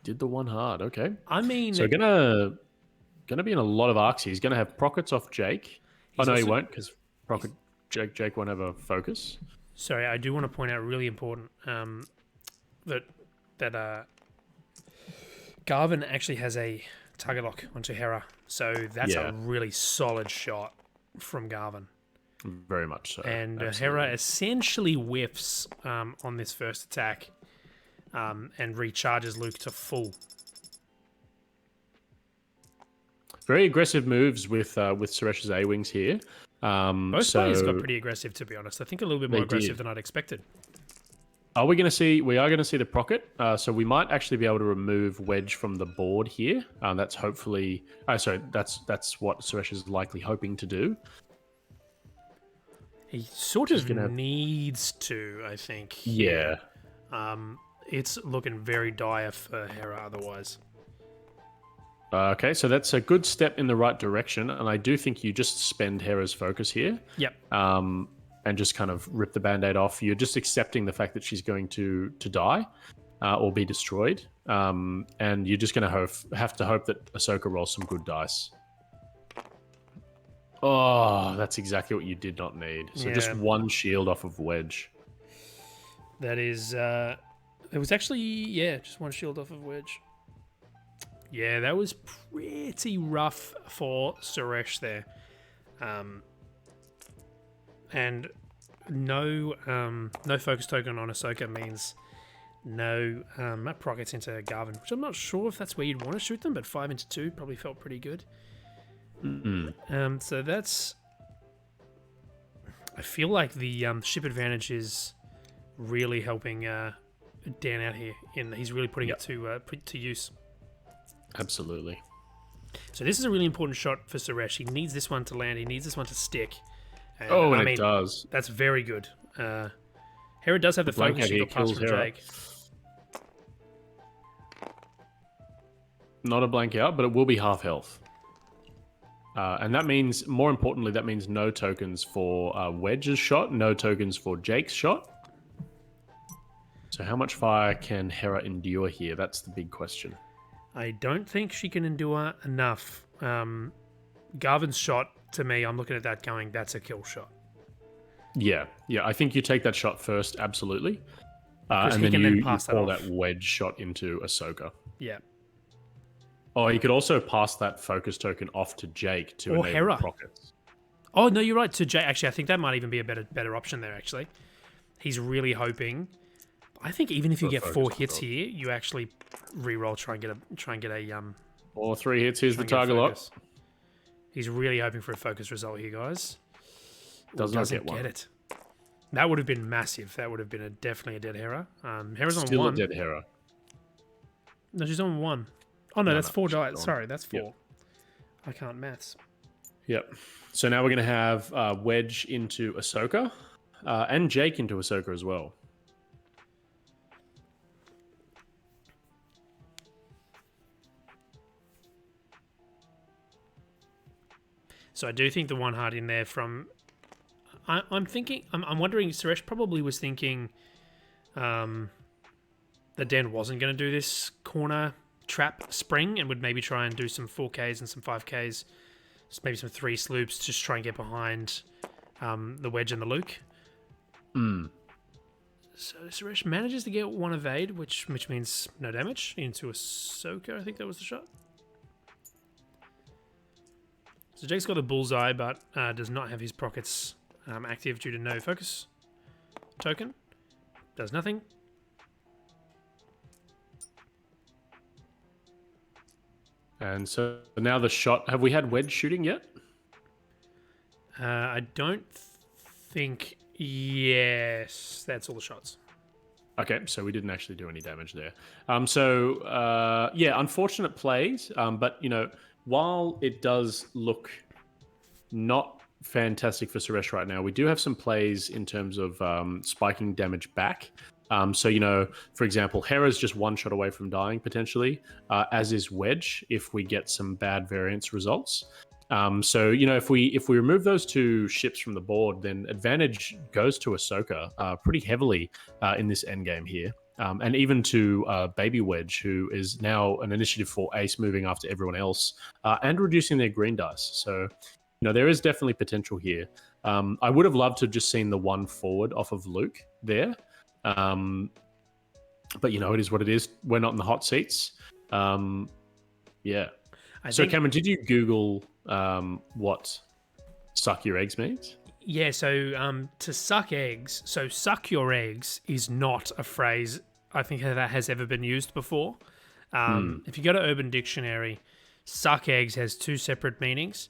Speaker 1: Did the 1 hard, okay.
Speaker 2: I mean...
Speaker 1: So gonna be in a lot of arcs here. He's going to have Prockets off Jake. Oh, no, he won't, because Jake won't have a focus.
Speaker 2: Sorry, I do want to point out really important that Garvin actually has a target lock onto Hera, so that's a really solid shot from Garvin.
Speaker 1: Very much so.
Speaker 2: And Hera essentially whiffs on this first attack and recharges Luke to full.
Speaker 1: Very aggressive moves with Suresh's A-Wings here.
Speaker 2: Both players got pretty aggressive, to be honest. I think a little bit more aggressive than I'd expected.
Speaker 1: We are going to see the Procket. So we might actually be able to remove Wedge from the board here. That's hopefully... that's what Suresh is likely hoping to do.
Speaker 2: He sort of needs to, I think.
Speaker 1: Yeah.
Speaker 2: It's looking very dire for Hera otherwise.
Speaker 1: Okay, so that's a good step in the right direction, and I do think you just spend Hera's focus here.
Speaker 2: Yep.
Speaker 1: And just kind of rip the Band-Aid off. You're just accepting the fact that she's going to die or be destroyed, and you're just going to have to hope that Ahsoka rolls some good dice. Oh, that's exactly what you did not need. So just one shield off of Wedge.
Speaker 2: That is... it was actually, just one shield off of Wedge. Yeah, that was pretty rough for Suresh there. And no focus token on Ahsoka means no prockets into Garvin, which I'm not sure if that's where you'd want to shoot them, but 5 into 2 probably felt pretty good. So that's... I feel like the ship advantage is really helping Dan out here. He's really putting it to use.
Speaker 1: Absolutely.
Speaker 2: So this is a really important shot for Suresh. He needs this one to land. He needs this one to stick. And,
Speaker 1: it does.
Speaker 2: That's very good. Hera does have the focus. She got past from Jake.
Speaker 1: Not a blank out, but it will be half health. And that means, more importantly, that means no tokens for Wedge's shot, no tokens for Jake's shot. So how much fire can Hera endure here? That's the big question.
Speaker 2: I don't think she can endure enough. Garvin's shot, to me, I'm looking at that going, that's a kill shot.
Speaker 1: Yeah. I think you take that shot first, absolutely. And then you pour that Wedge shot into Ahsoka.
Speaker 2: Yeah.
Speaker 1: Oh, you could also pass that focus token off to Jake to enable
Speaker 2: Hera.
Speaker 1: Prockets.
Speaker 2: Oh, no, you're right. To Jake, actually, I think that might even be a better option there, actually. He's really hoping... I think even if you get 4 hits here, you actually re-roll, try and get a
Speaker 1: or 3 hits. Here's the target lock.
Speaker 2: He's really hoping for a focus result here, guys.
Speaker 1: Doesn't get
Speaker 2: it. That would have been massive. That would have been definitely a dead Hera. Hera's on
Speaker 1: Still
Speaker 2: 1.
Speaker 1: a dead Hera.
Speaker 2: No, she's on 1. Oh no, that's 4 dice. Sorry, that's 4. Yep. I can't maths.
Speaker 1: Yep. So now we're going to have Wedge into Ahsoka and Jake into Ahsoka as well.
Speaker 2: So I do think the one heart in there from... I'm wondering, Suresh probably was thinking that Dan wasn't going to do this corner trap spring and would maybe try and do some 4Ks and some 5Ks, maybe some 3 sloops, just try and get behind the Wedge and the Luke. So Suresh manages to get 1 evade, which means no damage, into Ahsoka. I think that was the shot. So Jake's got the bullseye, but does not have his prockets active due to no focus token. Does nothing.
Speaker 1: And so now the shot. Have we had Wedge shooting yet?
Speaker 2: I don't think... Yes, that's all the shots.
Speaker 1: Okay, so we didn't actually do any damage there. Unfortunate plays, but, while it does look not fantastic for Suresh right now, we do have some plays in terms of spiking damage back. For example, Hera's just 1 shot away from dying potentially, as is Wedge if we get some bad variance results. If we remove those 2 ships from the board, then advantage goes to Ahsoka pretty heavily in this endgame here. And even to Baby Wedge, who is now an initiative for Ace moving after everyone else and reducing their green dice. So, there is definitely potential here. I would have loved to have just seen the one forward off of Luke there. But it is what it is. We're not in the hot seats. Yeah. So Cameron, did you Google what suck your eggs means?
Speaker 2: Yeah, so to suck eggs, so suck your eggs is not a phrase I think that has ever been used before. If you go to Urban Dictionary, suck eggs has two separate meanings.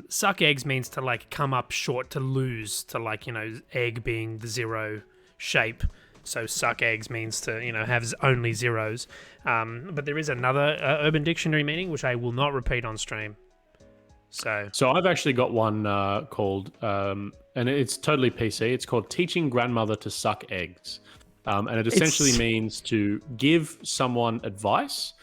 Speaker 2: Suck eggs means to like come up short, to lose, to like, egg being the zero shape. So suck eggs means to, have only zeros. But there is another Urban Dictionary meaning, which I will not repeat on stream. So
Speaker 1: I've actually got one called, and it's totally PC. It's called teaching grandmother to suck eggs. And it essentially means to give someone advice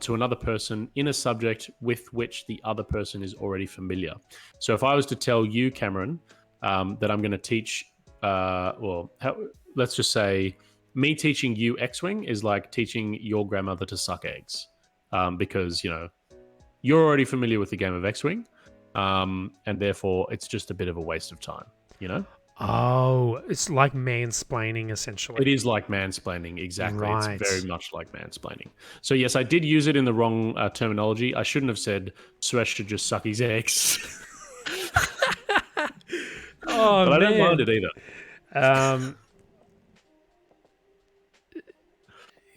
Speaker 1: to another person in a subject with which the other person is already familiar. So if I was to tell you, Cameron, that I'm going to teach, let's just say me teaching you X-Wing is like teaching your grandmother to suck eggs, because, you're already familiar with the game of X-Wing, and therefore it's just a bit of a waste of time,
Speaker 2: Oh, it's like mansplaining, essentially.
Speaker 1: It is like mansplaining, exactly.
Speaker 2: Right.
Speaker 1: It's very much like mansplaining. So yes, I did use it in the wrong terminology. I shouldn't have said Suresh should just suck his eggs. But I don't mind it either.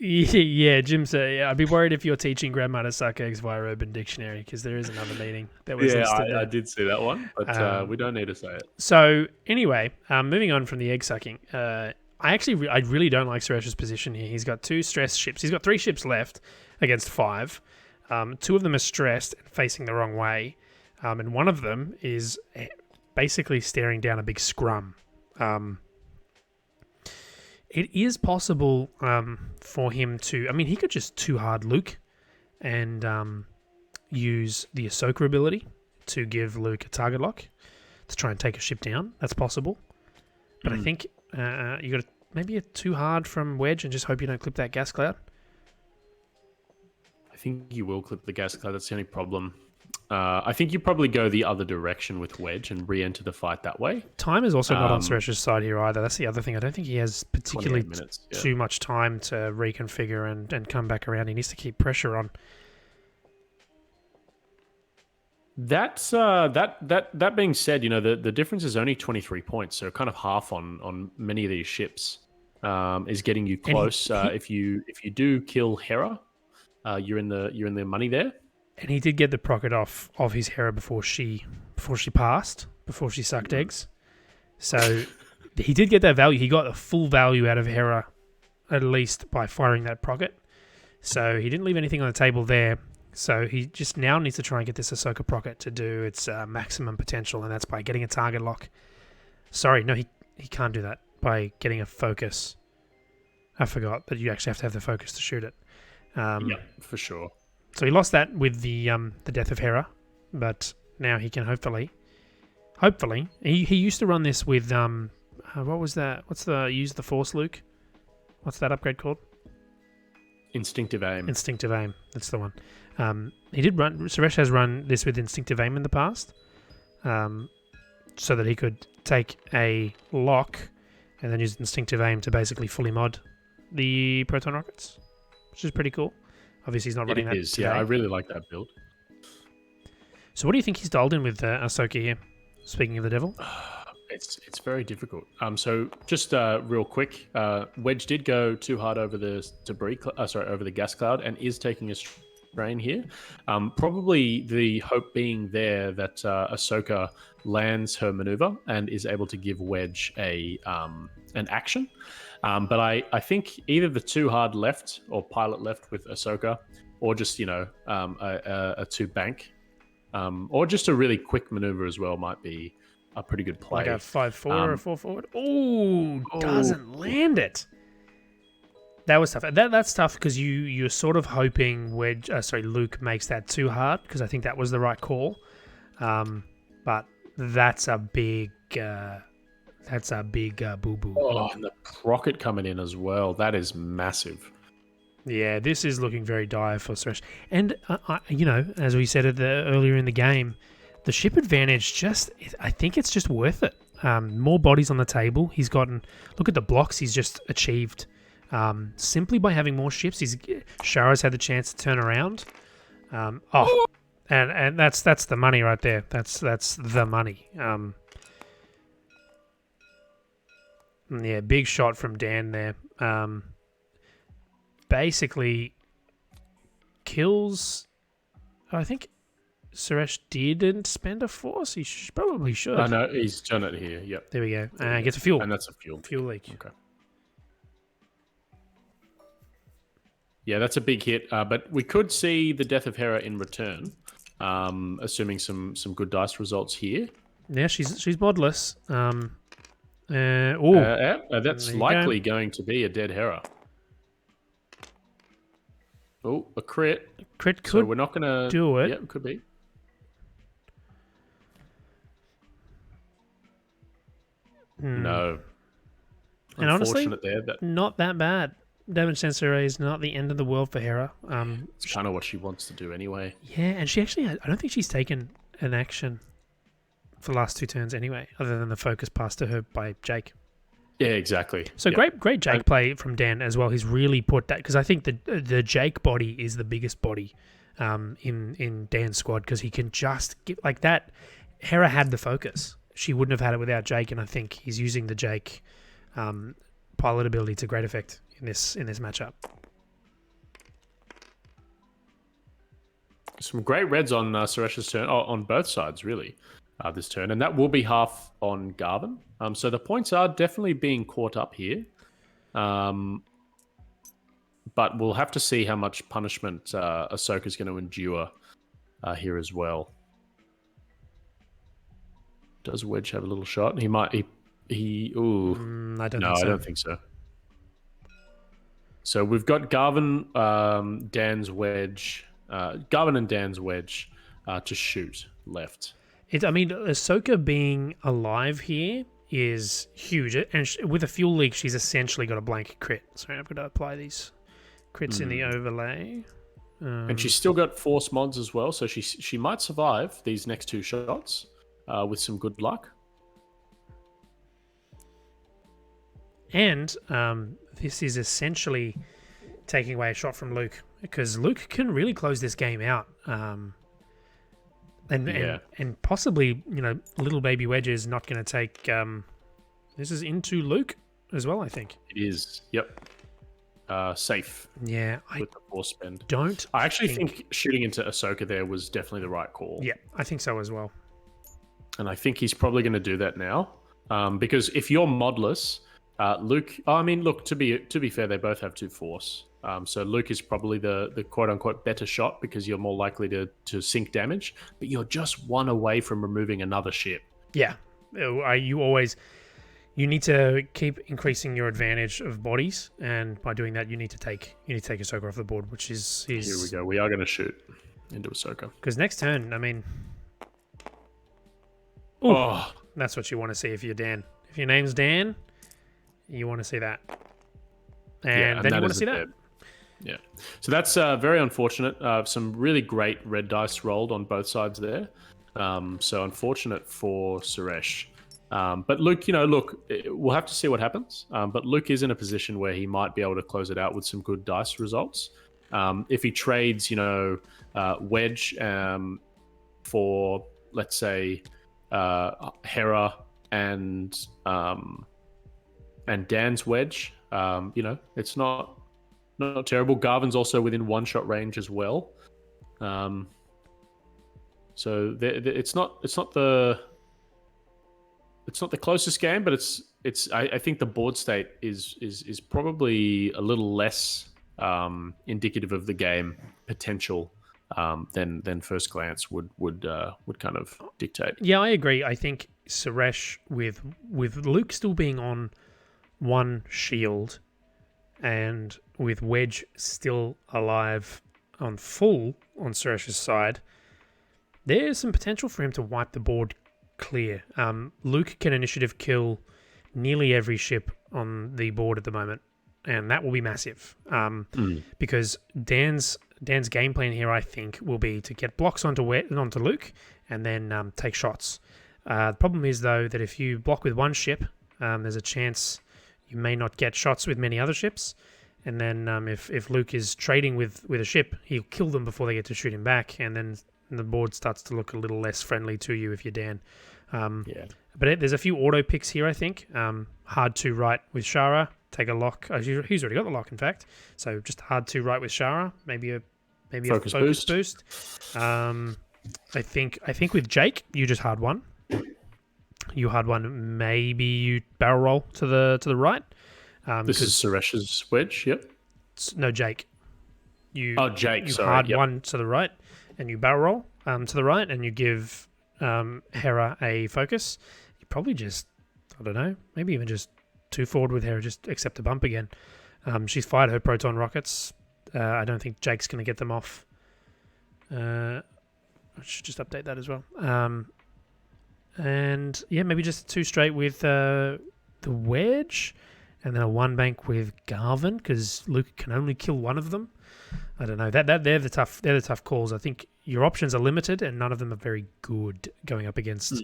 Speaker 2: Yeah, Jim said, I'd be worried if you're teaching grandma to suck eggs via Urban Dictionary, because there is another meaning that was listed there.
Speaker 1: I did see that one, but we don't need to say it.
Speaker 2: So anyway, moving on from the egg sucking, I really don't like Suresh's position here. He's got 2 stressed ships. He's got 3 ships left against 5. 2 of them are stressed and facing the wrong way, and one of them is basically staring down a big scrum. It is possible for him to... I mean, he could just 2-hard Luke and use the Ahsoka ability to give Luke a target lock to try and take a ship down. That's possible. But I think you got maybe a 2-hard from Wedge and just hope you don't clip that gas cloud.
Speaker 1: I think you will clip the gas cloud. That's the only problem. I think you probably go the other direction with Wedge and re-enter the fight that way.
Speaker 2: Time is also not on Suresh's side here either. That's the other thing. I don't think he has particularly too much time to reconfigure and come back around. He needs to keep pressure on.
Speaker 1: That's that being said, the difference is only 23 points, so kind of half on many of these ships is getting you close. If you do kill Hera, you're in the money there.
Speaker 2: And he did get the procket off of his Hera before she sucked eggs. So he did get that value. He got a full value out of Hera, at least by firing that procket. So he didn't leave anything on the table there. So he just now needs to try and get this Ahsoka procket to do its maximum potential, and that's by getting a target lock. Sorry, no, he can't do that by getting a focus. I forgot that you actually have to have the focus to shoot it.
Speaker 1: Yeah, for sure.
Speaker 2: So he lost that with the death of Hera, but now he can hopefully. He used to run this with what was that? What's the use the Force, Luke? What's that upgrade called?
Speaker 1: Instinctive aim.
Speaker 2: Instinctive aim. That's the one. He did run. Suresh has run this with instinctive aim in the past, so that he could take a lock and then use instinctive aim to basically fully mod the proton rockets, which is pretty cool. Obviously, he's not running that today.
Speaker 1: Yeah, I really like that build.
Speaker 2: So what do you think he's dialed in with Ahsoka here? Speaking of the devil?
Speaker 1: It's very difficult. So just real quick, Wedge did go too hard over the over the gas cloud and is taking a strain here. Probably the hope being there that Ahsoka lands her maneuver and is able to give Wedge an action. But I think either the 2-hard left or pilot left with Ahsoka, or just, a 2-bank, or just a really quick maneuver as well might be a pretty good play.
Speaker 2: Like a 5-4 or a 4 forward. Oh, doesn't land it. That was tough. That's tough because you're sort of hoping Luke makes that 2-hard, because I think that was the right call. But that's a big... boo-boo.
Speaker 1: Oh, and the rocket coming in as well. That is massive.
Speaker 2: Yeah, this is looking very dire for Suresh. And, as we said earlier in the game, the ship advantage, I think it's just worth it. More bodies on the table. He's gotten, look at the blocks he's just achieved simply by having more ships. Shara's had the chance to turn around. And that's the money right there. That's the money. Yeah, big shot from Dan there. Basically kills. I think Suresh didn't spend a force. He probably should.
Speaker 1: Oh, no, he's done it here. Yep.
Speaker 2: There we go. Gets a fuel.
Speaker 1: And that's a fuel.
Speaker 2: Fuel leak.
Speaker 1: Okay. Yeah, that's a big hit. But we could see the death of Hera in return, assuming some good dice results here.
Speaker 2: Yeah, she's modless.
Speaker 1: That's likely going to be a dead Hera. Oh, a crit.
Speaker 2: Crit could
Speaker 1: so we're not going to
Speaker 2: do it.
Speaker 1: Yeah, it could be. No.
Speaker 2: And honestly, not that bad. Damage sensor is not the end of the world for Hera.
Speaker 1: It's kind of what she wants to do anyway.
Speaker 2: Yeah, and she actually, I don't think she's taken an action for the last 2 turns anyway, other than the focus pass to her by Jake.
Speaker 1: Yeah, exactly.
Speaker 2: So great Jake play from Dan as well. He's really put that, because I think the Jake body is the biggest body in Dan's squad, because he can just get like that. Hera had the focus. She wouldn't have had it without Jake, and I think he's using the Jake pilot ability to great effect in this matchup.
Speaker 1: Some great reds on Suresh's turn, on both sides really, this turn, and that will be half on Garvin. So the points are definitely being caught up here, but we'll have to see how much punishment Ahsoka's going to endure here as well. Does Wedge have a little shot? He might. Ooh.
Speaker 2: I don't
Speaker 1: no,
Speaker 2: think so.
Speaker 1: I don't think so. So we've got Garvin, Dan's Wedge, Garvin and Dan's Wedge to shoot left.
Speaker 2: Ahsoka being alive here is huge, and with a fuel leak, she's essentially got a blank crit. Sorry, I've got to apply these crits in the overlay.
Speaker 1: And she's still got force mods as well, so she might survive these next 2 shots with some good luck.
Speaker 2: And this is essentially taking away a shot from Luke, because Luke can really close this game out. And possibly, little baby Wedge is not going to take... this is into Luke as well, I think.
Speaker 1: It is, yep. Safe.
Speaker 2: Yeah.
Speaker 1: With the force spend.
Speaker 2: I
Speaker 1: actually think shooting into Ahsoka there was definitely the right call.
Speaker 2: Yeah, I think so as well.
Speaker 1: And I think he's probably going to do that now. Because if you're modless... Luke, look, to be fair, they both have 2 force. So Luke is probably the quote-unquote better shot, because you're more likely to sink damage, but you're just 1 away from removing another ship.
Speaker 2: Yeah. You need to keep increasing your advantage of bodies, and by doing that, you need to take Ahsoka off the board, which is...
Speaker 1: Here we go. We are going to shoot into Ahsoka.
Speaker 2: Because next turn, that's what you want to see if you're Dan. If your name's Dan... You want to see that. And then you want to see that.
Speaker 1: Yeah. So that's very unfortunate. Some really great red dice rolled on both sides there. So unfortunate for Suresh. But Luke, we'll have to see what happens. But Luke is in a position where he might be able to close it out with some good dice results. If he trades, Wedge for, let's say, Hera and Dan's Wedge, it's not terrible. Garvin's also within 1-shot range as well. So it's not the closest game, but I think the board state is probably a little less indicative of the game potential than first glance would kind of dictate.
Speaker 2: Yeah, I agree. I think Suresh with Luke still being on 1 shield, and with Wedge still alive on full on Suresh's side, there's some potential for him to wipe the board clear. Luke can initiative kill nearly every ship on the board at the moment, and that will be massive. Because Dan's game plan here, I think, will be to get blocks onto Luke and then take shots. The problem is, though, that if you block with one ship, there's a chance you may not get shots with many other ships. And then if Luke is trading with a ship, he'll kill them before they get to shoot him back. And then the board starts to look a little less friendly to you if you're Dan. But there's a few auto picks here, I think. Hard to write with Shara. Take a lock. He's already got the lock, in fact. So just hard to write with Shara. Maybe a focus boost. I think with Jake, you just hard one. You hard one. Maybe you barrel roll to the right.
Speaker 1: This is Suresh's wedge. Yep.
Speaker 2: No, Jake.
Speaker 1: Jake.
Speaker 2: You
Speaker 1: sorry.
Speaker 2: hard
Speaker 1: yep.
Speaker 2: one to the right, and you barrel roll to the right, and you give Hera a focus. You probably just, I don't know, maybe even just 2 forward with Hera, just accept a bump again. She's fired her proton rockets. I don't think Jake's going to get them off. I should just update that as well. And yeah, maybe just 2 straight with the wedge, and then a 1 bank with Garvin, because Luke can only kill one of them. I don't know. That they're the tough calls. I think your options are limited, and none of them are very good going up against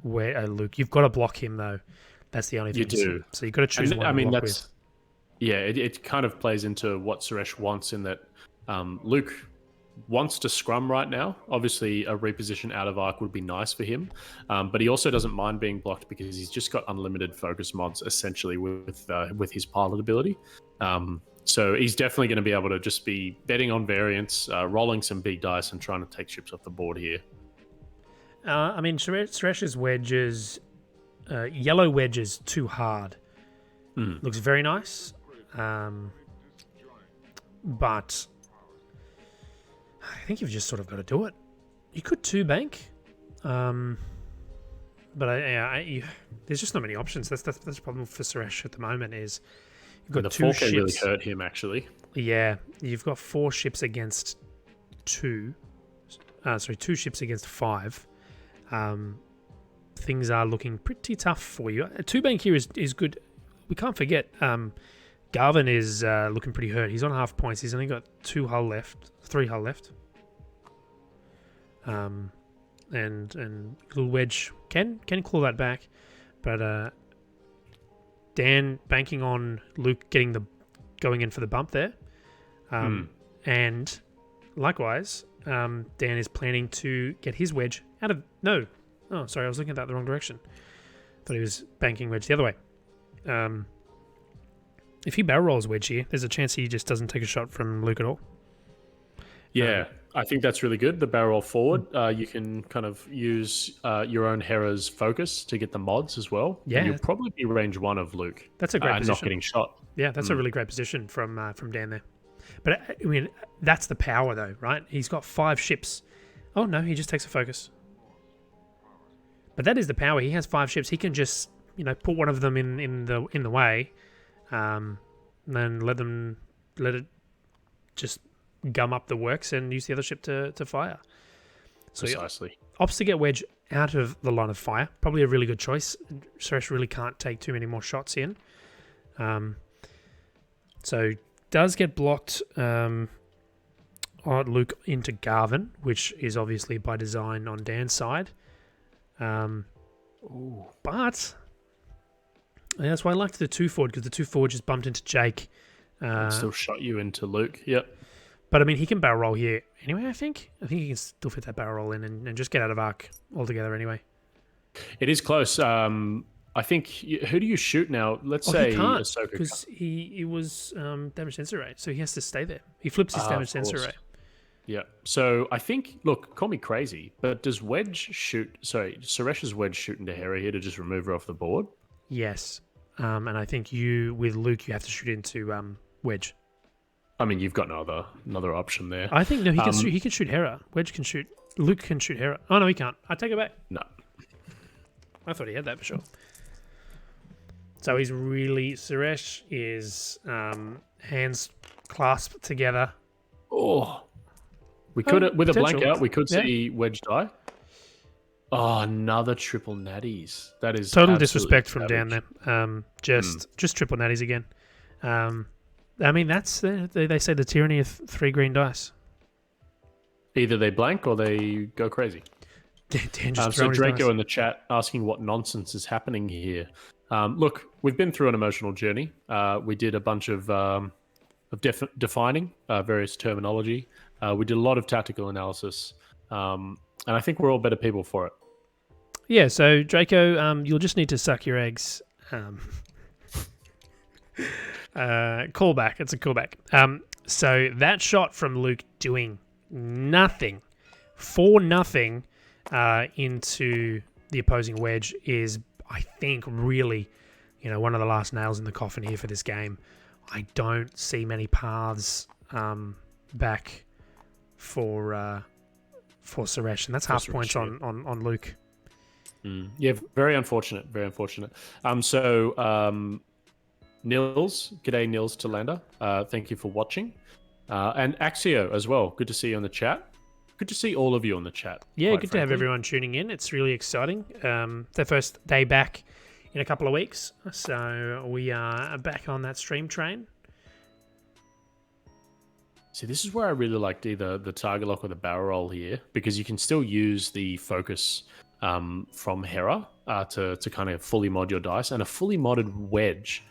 Speaker 2: Luke. You've got to block him, though. That's the only thing.
Speaker 1: You do.
Speaker 2: So you've got to choose one. I mean,
Speaker 1: that's
Speaker 2: with.
Speaker 1: Yeah. It kind of plays into what Suresh wants in that Luke wants to scrum right now. Obviously, a reposition out of arc would be nice for him, but he also doesn't mind being blocked because he's just got unlimited focus mods essentially with his pilot ability. So he's definitely going to be able to just be betting on variance, rolling some big dice, and trying to take ships off the board here.
Speaker 2: I mean, Suresh's wedges, yellow wedges, too hard. Looks very nice, but I think you've just sort of got to do it. You could 2 bank, but there's just not many options. That's the problem for Suresh at the moment. Is you've got
Speaker 1: the
Speaker 2: 2 ships.
Speaker 1: really hurt him actually.
Speaker 2: Yeah, you've got 4 ships against 2. 2 ships against 5. Things are looking pretty tough for you. A 2 bank here is good. We can't forget. Garvin is looking pretty hurt. He's on half points. He's only got 3 hull left. And little wedge can claw that back, but Dan banking on Luke going in for the bump there, and likewise Dan is planning to get his wedge out of I was looking at that the wrong direction. Thought he was banking wedge the other way. If he barrel rolls wedge here, there's a chance he just doesn't take a shot from Luke at all.
Speaker 1: Yeah, I think that's really good. The barrel roll forward, you can kind of use your own Hera's focus to get the mods as well.
Speaker 2: Yeah,
Speaker 1: and you'll probably be range 1 of Luke.
Speaker 2: That's a great position.
Speaker 1: Not getting shot.
Speaker 2: Yeah, that's a really great position from Dan there. But I mean, that's the power though, right? He's got 5 ships. Oh no, he just takes a focus. But that is the power. He has 5 ships. He can just put one of them in the way, and then let it just gum up the works and use the other ship to fire. So
Speaker 1: precisely.
Speaker 2: Opts to get wedge out of the line of fire. Probably a really good choice. Suresh really can't take too many more shots in. So does get blocked on Luke into Garvin, which is obviously by design on Dan's side. But that's why I liked the 2 forward, because the 2 forward just bumped into Jake.
Speaker 1: Still shot you into Luke. Yep.
Speaker 2: But I mean, he can barrel roll here anyway. I think he can still fit that barrel roll in and just get out of arc altogether anyway.
Speaker 1: It is close. I think who do you shoot now? Let's say
Speaker 2: he can't,
Speaker 1: Ahsoka,
Speaker 2: because he was damage sensor rate, so he has to stay there. He flips his damage sensor rate.
Speaker 1: Yeah. So I think, look, call me crazy, but does Suresh's wedge shoot into Hera here to just remove her off the board?
Speaker 2: Yes. And I think with Luke, you have to shoot into wedge.
Speaker 1: I mean, you've got no other option there.
Speaker 2: I think he can shoot Hera. Wedge can shoot. Luke can shoot Hera. Oh no, he can't. I take it back.
Speaker 1: No.
Speaker 2: I thought he had that for sure. So Suresh is hands clasped together.
Speaker 1: Oh. We could, with a blank out, we could
Speaker 2: Yeah.
Speaker 1: see wedge die. Oh, another triple natties. That is
Speaker 2: Total
Speaker 1: absolutely
Speaker 2: disrespect from
Speaker 1: savage.
Speaker 2: Dan there. Just triple natties again. I mean, that's they say the tyranny of 3 green dice.
Speaker 1: Either they blank or they go crazy.
Speaker 2: Dan just
Speaker 1: So
Speaker 2: throwing his
Speaker 1: Draco
Speaker 2: dice.
Speaker 1: in the chat asking what nonsense is happening here. Look, we've been through an emotional journey. We did a bunch of defining various terminology. We did a lot of tactical analysis, and I think we're all better people for it.
Speaker 2: Yeah, so Draco, you'll just need to suck your eggs. Callback. It's a callback. So that shot from Luke doing nothing, for nothing, into the opposing wedge is, I think, really, one of the last nails in the coffin here for this game. I don't see many paths back for Suresh, and that's half points on Luke.
Speaker 1: Yeah, very unfortunate. Very unfortunate. Nils, g'day Nils Tolander. Thank you for watching. And Axio as well. Good to see you on the chat. Good to see all of you on the chat.
Speaker 2: Yeah, good to have everyone tuning in. It's really exciting. Their first day back in a couple of weeks. So we are back on that stream train.
Speaker 1: See, this is where I really liked either the target lock or the barrel roll here, because you can still use the focus from Hera to kind of fully mod your dice, and a fully modded wedge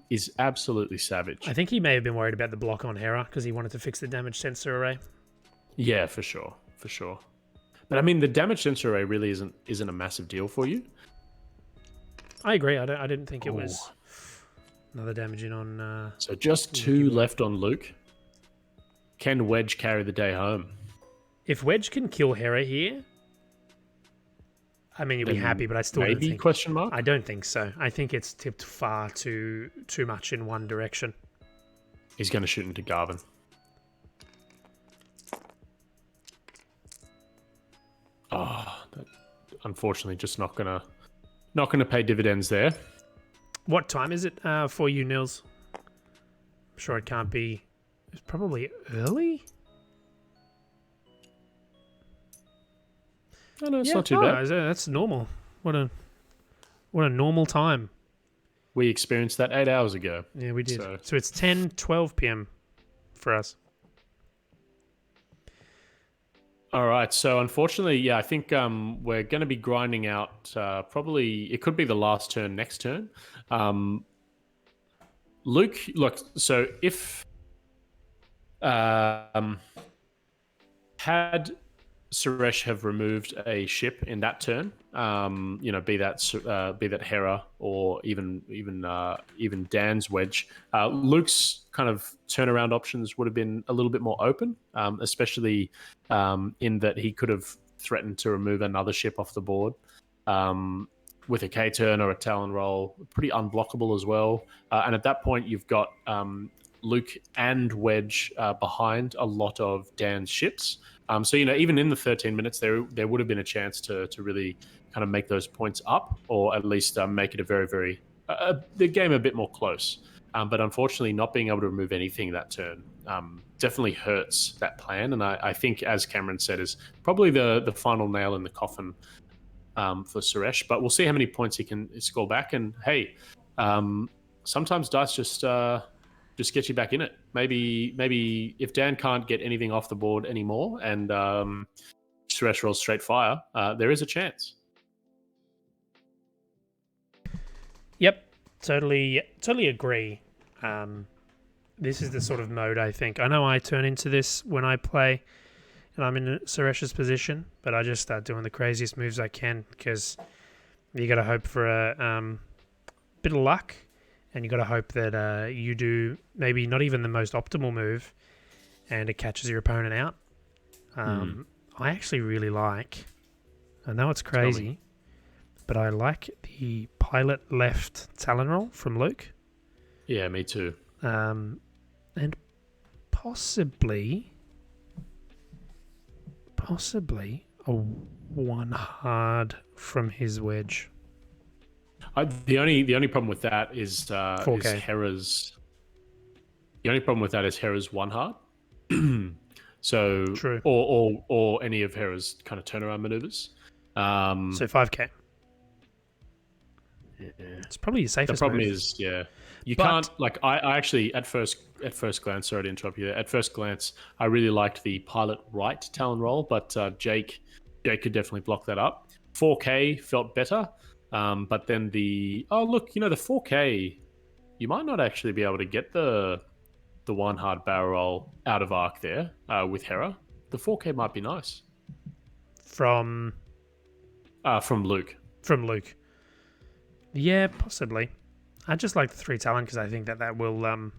Speaker 1: is absolutely savage.
Speaker 2: I think he may have been worried about the block on Hera because he wanted to fix the damage sensor array.
Speaker 1: Yeah, for sure. But I mean, the damage sensor array really isn't a massive deal for you.
Speaker 2: I agree. I didn't think it was another damaging on.
Speaker 1: So just 2 left on Luke. Can Wedge carry the day home?
Speaker 2: If Wedge can kill Hera here, I mean, you'll be happy, but I still don't think.
Speaker 1: Question mark?
Speaker 2: I don't think so. I think it's tipped far too much in one direction.
Speaker 1: He's going to shoot into Garvin. Oh, that, unfortunately, just not gonna pay dividends there.
Speaker 2: What time is it for you, Nils? I'm sure it can't be. It's probably early.
Speaker 1: Oh, no, it's not too bad.
Speaker 2: That's normal. What a normal time.
Speaker 1: We experienced that 8 hours ago.
Speaker 2: Yeah, we did. So it's 10:12 p.m. for us.
Speaker 1: All right. So unfortunately, yeah, I think we're going to be grinding out. Probably it could be the last turn next turn. Luke, look. So if had Suresh have removed a ship in that turn, be that Hera or even Dan's wedge, Luke's kind of turnaround options would have been a little bit more open, especially in that he could have threatened to remove another ship off the board with a K turn or a Talon roll, pretty unblockable as well. And at that point, you've got Luke and Wedge behind a lot of Dan's ships. So even in the 13 minutes, there would have been a chance to really kind of make those points up, or at least make it a very, very the game a bit more close. But unfortunately, not being able to remove anything that turn definitely hurts that plan. And I think, as Cameron said, is probably the final nail in the coffin for Suresh. But we'll see how many points he can score back. And hey, sometimes dice just get you back in it. Maybe if Dan can't get anything off the board anymore and Suresh rolls straight fire, there is a chance.
Speaker 2: Yep, totally agree. This is the sort of mode I think. I know I turn into this when I play and I'm in Suresh's position, but I just start doing the craziest moves I can because you got to hope for a bit of luck. And you got to hope that you do maybe not even the most optimal move and it catches your opponent out. I actually really like, I know it's crazy, but I like the pilot left Talon roll from Luke.
Speaker 1: Yeah, me too.
Speaker 2: And possibly a one hard from his wedge.
Speaker 1: The only problem with that is Hera's. The only problem with that is Hera's one hard. So
Speaker 2: true.
Speaker 1: Or any of Hera's kind of turnaround maneuvers.
Speaker 2: So 5k.
Speaker 1: Yeah.
Speaker 2: It's probably your safest.
Speaker 1: The problem
Speaker 2: move.
Speaker 1: is, you can't I actually at first glance. Sorry to interrupt you there. At first glance, I really liked the pilot right Talon roll, but Jake Jake could definitely block that up. 4K felt better, but then the 4K, you might not actually be able to get the one hard barrel roll out of arc there with Hera. The 4K might be nice
Speaker 2: From
Speaker 1: Luke.
Speaker 2: Luke. Yeah, possibly. I just like the 3 talent because I think that will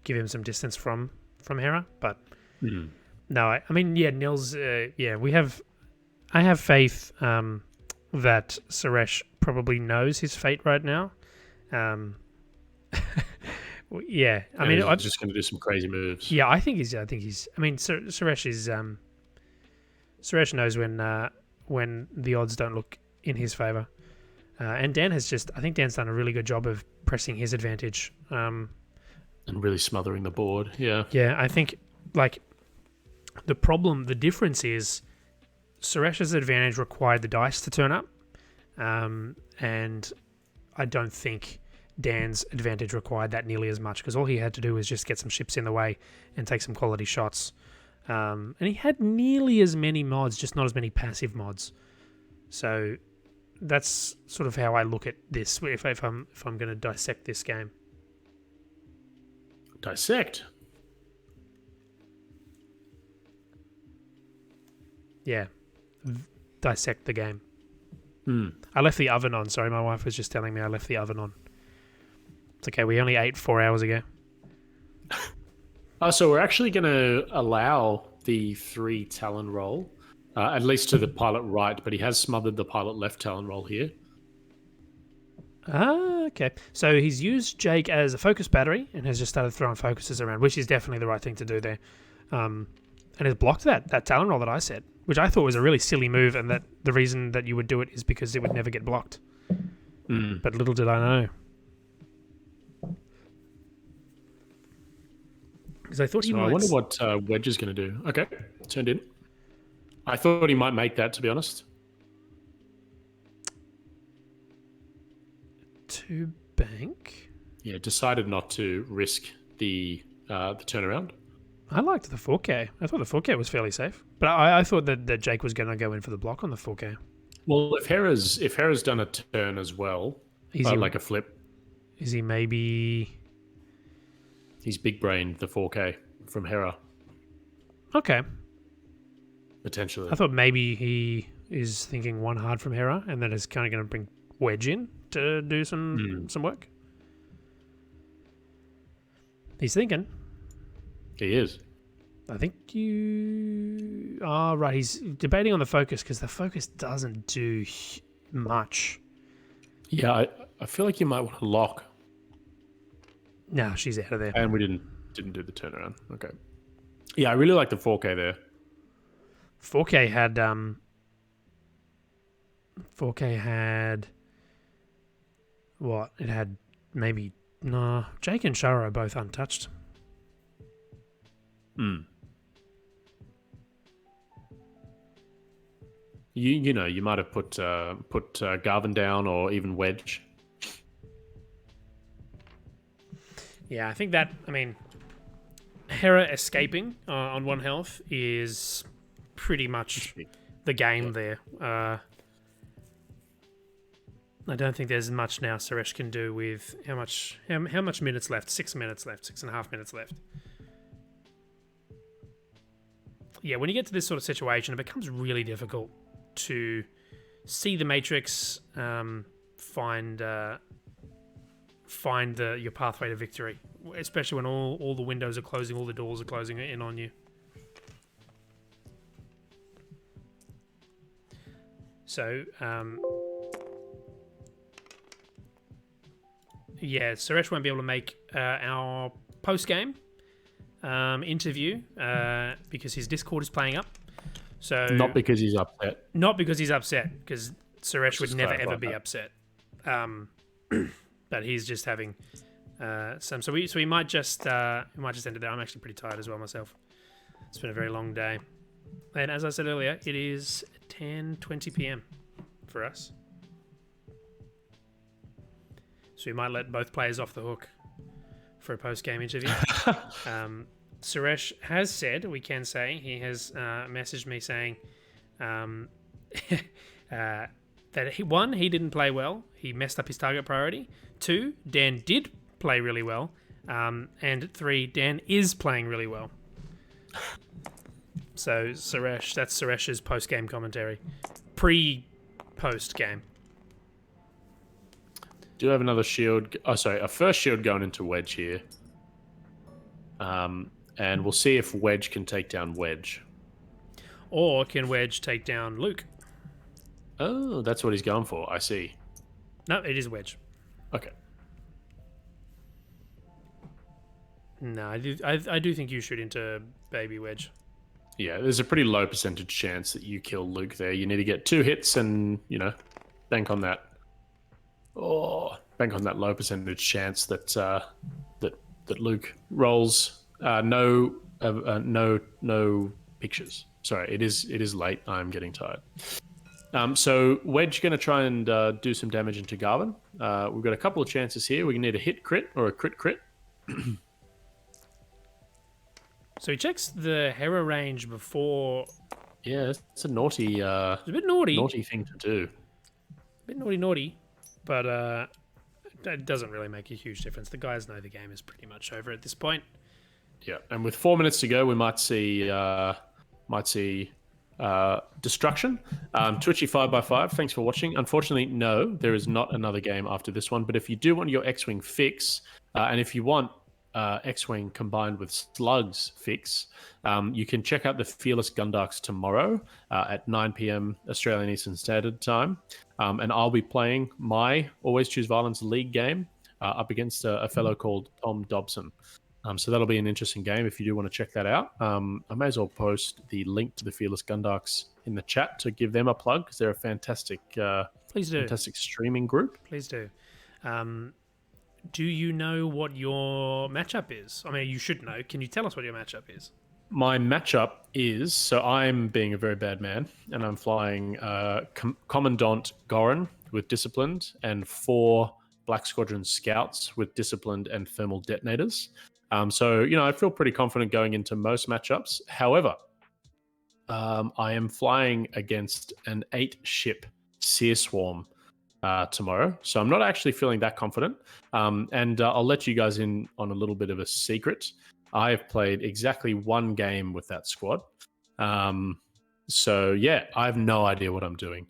Speaker 2: give him some distance from Hera. But no, I mean, yeah, Nils. I have faith that Suresh probably knows his fate right now. Yeah, I mean,
Speaker 1: I'm just going to do some crazy moves.
Speaker 2: Yeah, I think he's. I mean, Suresh is. Suresh knows when the odds don't look in his favor, and Dan has just. I think Dan's done a really good job of pressing his advantage.
Speaker 1: And really smothering the board. Yeah.
Speaker 2: Yeah, I think the difference is Suresh's advantage required the dice to turn up, and I don't think Dan's advantage required that nearly as much because all he had to do was just get some ships in the way and take some quality shots. And he had nearly as many mods, just not as many passive mods. So that's sort of how I look at this if I'm going to dissect this game.
Speaker 1: Dissect?
Speaker 2: Yeah. Dissect the game. I left the oven on. Sorry, my wife was just telling me I left the oven on. It's okay. We only ate 4 hours ago.
Speaker 1: So we're actually going to allow the 3 talon roll, at least to the pilot right, but he has smothered the pilot left talon roll here.
Speaker 2: Okay. So he's used Jake as a focus battery and has just started throwing focuses around, which is definitely the right thing to do there. And has blocked that talon roll that I said, which I thought was a really silly move, and that the reason that you would do it is because it would never get blocked. But little did I know. Because I thought he might...
Speaker 1: I wonder what Wedge is going to do. Okay, turned in. I thought he might make that, to be honest.
Speaker 2: To bank?
Speaker 1: Yeah, decided not to risk the turnaround.
Speaker 2: I liked the 4K. I thought the 4K was fairly safe. But I thought that Jake was going to go in for the block on the 4K.
Speaker 1: Well, if Hera's done a turn as well, like a flip.
Speaker 2: Is he maybe...
Speaker 1: He's big-brained the 4K from Hera.
Speaker 2: Okay.
Speaker 1: Potentially.
Speaker 2: I thought maybe he is thinking 1 hard from Hera and then is kind of going to bring Wedge in to do some work. He's thinking.
Speaker 1: He is.
Speaker 2: I think you... Oh, right. He's debating on the focus because the focus doesn't do much.
Speaker 1: Yeah, I feel like you might want to lock.
Speaker 2: No, she's out of there.
Speaker 1: And we didn't do the turnaround. Okay. Yeah, I really like the 4K there.
Speaker 2: 4K had... 4K had... What? It had maybe... No, Jake and Shara are both untouched.
Speaker 1: You might have put Garvin down or even Wedge.
Speaker 2: Yeah, I think that, I mean, Hera escaping on 1 health is pretty much the game there. I don't think there's much now Suresh can do with how much minutes left? 6 minutes left, 6.5 minutes left. Yeah, when you get to this sort of situation, it becomes really difficult to see the matrix, find your pathway to victory, especially when all the windows are closing, all the doors are closing in on you. So, yeah, Suresh won't be able to make our post-game interview because his Discord is playing up. So
Speaker 1: not because he's upset.
Speaker 2: Not because he's upset, because Suresh would never ever be upset. But he's just having some. So we might just end it there. I'm actually pretty tired as well myself. It's been a very long day, and as I said earlier, it is 10:20 p.m. for us. So we might let both players off the hook for a post-game interview. Suresh has said, we can say, he has messaged me saying he didn't play well. He messed up his target priority. 2, Dan did play really well. And 3, Dan is playing really well. So Suresh, that's Suresh's post-game commentary. Post game.
Speaker 1: Do have another shield. Oh, sorry, a first shield going into Wedge here. And we'll see if Wedge can take down Wedge.
Speaker 2: Or can Wedge take down Luke?
Speaker 1: Oh, that's what he's going for. I see.
Speaker 2: No, it is Wedge.
Speaker 1: Okay.
Speaker 2: No, I do think you shoot into Baby Wedge.
Speaker 1: Yeah, there's a pretty low percentage chance that you kill Luke there. You need to get 2 hits and, bank on that. Oh, bank on that low percentage chance that that Luke rolls no pictures. Sorry, it is late. I'm getting tired. So Wedge going to try and do some damage into Garvin. We've got a couple of chances here. We need a hit crit or a crit.
Speaker 2: So he checks the Hera range before.
Speaker 1: Yeah, it's a naughty.
Speaker 2: It's a bit naughty.
Speaker 1: Naughty thing to do.
Speaker 2: A bit naughty, but that doesn't really make a huge difference. The guys know the game is pretty much over at this point.
Speaker 1: Yeah, and with 4 minutes to go, we might see destruction. Twitchy 5x5, thanks for watching. Unfortunately, no, there is not another game after this one. But if you do want your X-Wing fix, and if you want X-Wing combined with Slugs fix, you can check out the Fearless Gundarks tomorrow at 9 p.m. Australian Eastern Standard Time. And I'll be playing my Always Choose Violence League game up against a fellow called Tom Dobson. So that'll be an interesting game if you do want to check that out. I may as well post the link to the Fearless Gundarks in the chat to give them a plug because they're a fantastic,
Speaker 2: Please do.
Speaker 1: fantastic streaming group.
Speaker 2: Please do. Do you know what your matchup is? I mean, you should know. Can you tell us what your matchup is?
Speaker 1: My matchup is, so I'm being a very bad man, and I'm flying Commandant Goran with Disciplined and 4 Black Squadron Scouts with Disciplined and Thermal Detonators. So, I feel pretty confident going into most matchups. However, I am flying against an 8-ship Sear Swarm tomorrow. So I'm not actually feeling that confident. And I'll let you guys in on a little bit of a secret. I have played exactly 1 game with that squad. So, yeah, I have no idea what I'm doing.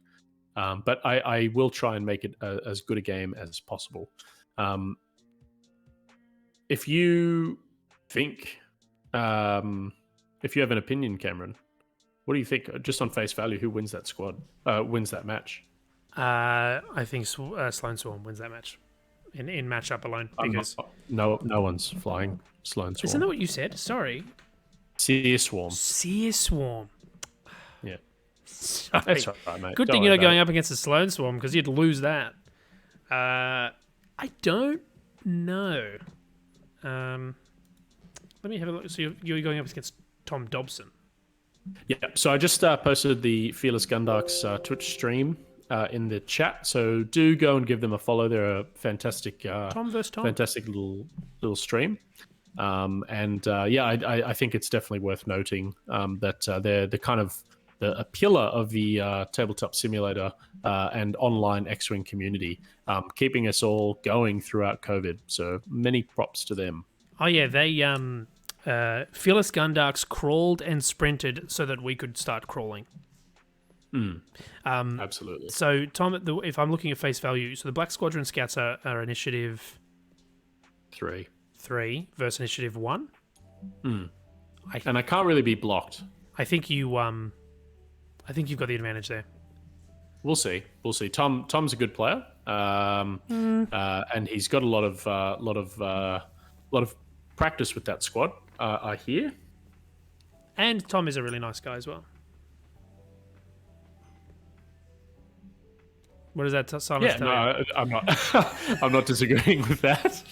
Speaker 1: But I will try and make it as good a game as possible. If you think, if you have an opinion, Cameron, what do you think? Just on face value, who wins that squad? Wins that match?
Speaker 2: I think Sloan Swarm wins that match in matchup alone because
Speaker 1: no one's flying Sloan Swarm.
Speaker 2: Isn't that what you said? Sorry.
Speaker 1: Sear Swarm.
Speaker 2: Sear Swarm.
Speaker 1: Yeah.
Speaker 2: Sorry.
Speaker 1: That's right, mate.
Speaker 2: Good thing you're not going up against a Sloan Swarm because you'd lose that. I don't know. Let me have a look. So you're going up against Tom Dobson.
Speaker 1: Yeah. So I just posted the Fearless Gundarks Twitch stream in the chat. So do go and give them a follow. They're a fantastic,
Speaker 2: Tom versus Tom.
Speaker 1: fantastic little stream. I think it's definitely worth noting that they're the kind of a pillar of the tabletop simulator and online X-Wing community, keeping us all going throughout COVID. So many props to them.
Speaker 2: Oh yeah, they Fearless Gundarks crawled and sprinted so that we could start crawling.
Speaker 1: Absolutely.
Speaker 2: So Tom, if I'm looking at face value, so the Black Squadron Scouts are Initiative
Speaker 1: 3
Speaker 2: versus Initiative 1.
Speaker 1: And I can't really be blocked.
Speaker 2: I think you've got the advantage there.
Speaker 1: We'll see. Tom's a good player, and he's got a lot of practice with that squad. I hear.
Speaker 2: And Tom is a really nice guy as well. What is that silence?
Speaker 1: Yeah, no, I'm not. I'm not disagreeing with that.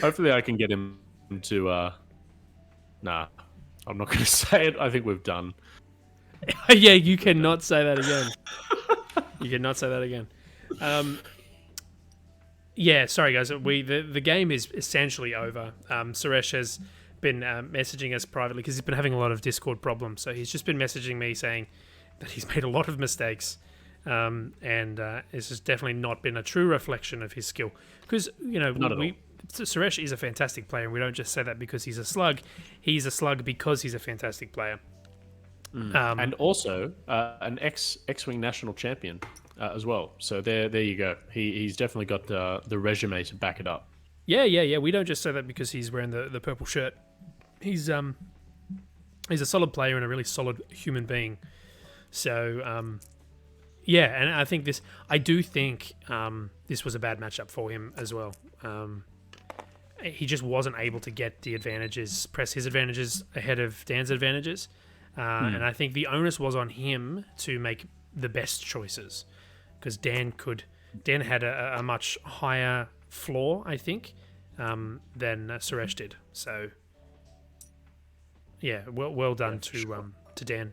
Speaker 1: Hopefully, I can get him to. Nah, I'm not going to say it. I think we've done.
Speaker 2: Yeah, you cannot say that again. You cannot say that again. Yeah, sorry guys. The game is essentially over. Suresh has been messaging us privately because he's been having a lot of Discord problems. So he's just been messaging me saying that he's made a lot of mistakes, and this has definitely not been a true reflection of his skill. Because
Speaker 1: Not at all.
Speaker 2: Suresh is a fantastic player, and we don't just say that because he's a slug. He's a slug because he's a fantastic player.
Speaker 1: And also an X-wing national champion as well. So there you go. He's definitely got the resume to back it up.
Speaker 2: Yeah. We don't just say that because he's wearing the purple shirt. He's a solid player and a really solid human being. So and I think this was a bad matchup for him as well. He just wasn't able to get the advantages, press his advantages ahead of Dan's advantages. And I think the onus was on him to make the best choices, because Dan had a much higher floor, I think, than Suresh did. So, yeah, well done to Dan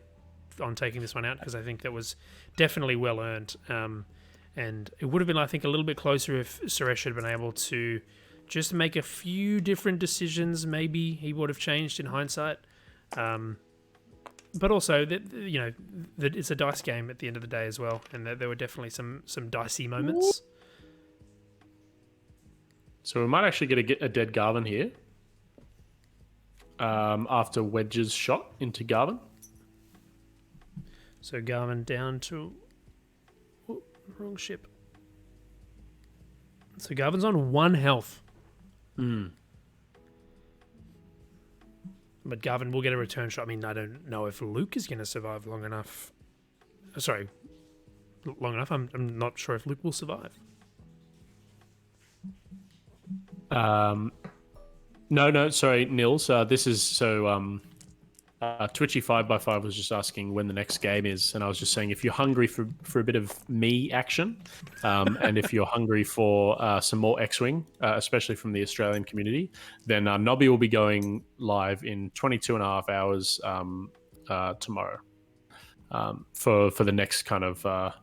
Speaker 2: on taking this one out, because I think that was definitely well earned. And it would have been, I think, a little bit closer if Suresh had been able to just make a few different decisions. Maybe he would have changed in hindsight. But also, that it's a dice game at the end of the day as well, and there were definitely some dicey moments.
Speaker 1: So we might actually get a dead Garvin here after Wedge's shot into Garvin.
Speaker 2: So Garvin down to... Oh, wrong ship. So Garvin's on 1 health. But Garvin will get a return shot. I mean, I don't know if Luke is going to survive long enough. Long enough. I'm not sure if Luke will survive.
Speaker 1: No, sorry, Nils. This is so. Twitchy 5x5 was just asking when the next game is, and I was just saying if you're hungry for a bit of me action, and if you're hungry for some more X-Wing, especially from the Australian community, then Nobby will be going live in 22 and a half hours tomorrow for the next kind of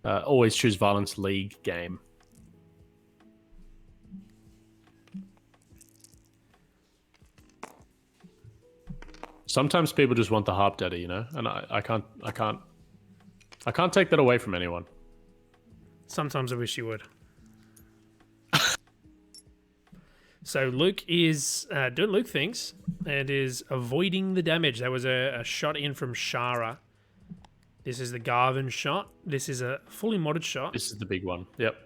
Speaker 1: Always Choose Violence League game. Sometimes people just want the harp daddy, and I can't take that away from anyone.
Speaker 2: Sometimes I wish you would. So Luke is doing Luke things and is avoiding the damage. That was a shot in from Shara. This is the Garvin shot. This is a fully modded shot.
Speaker 1: This is the big one. Yep.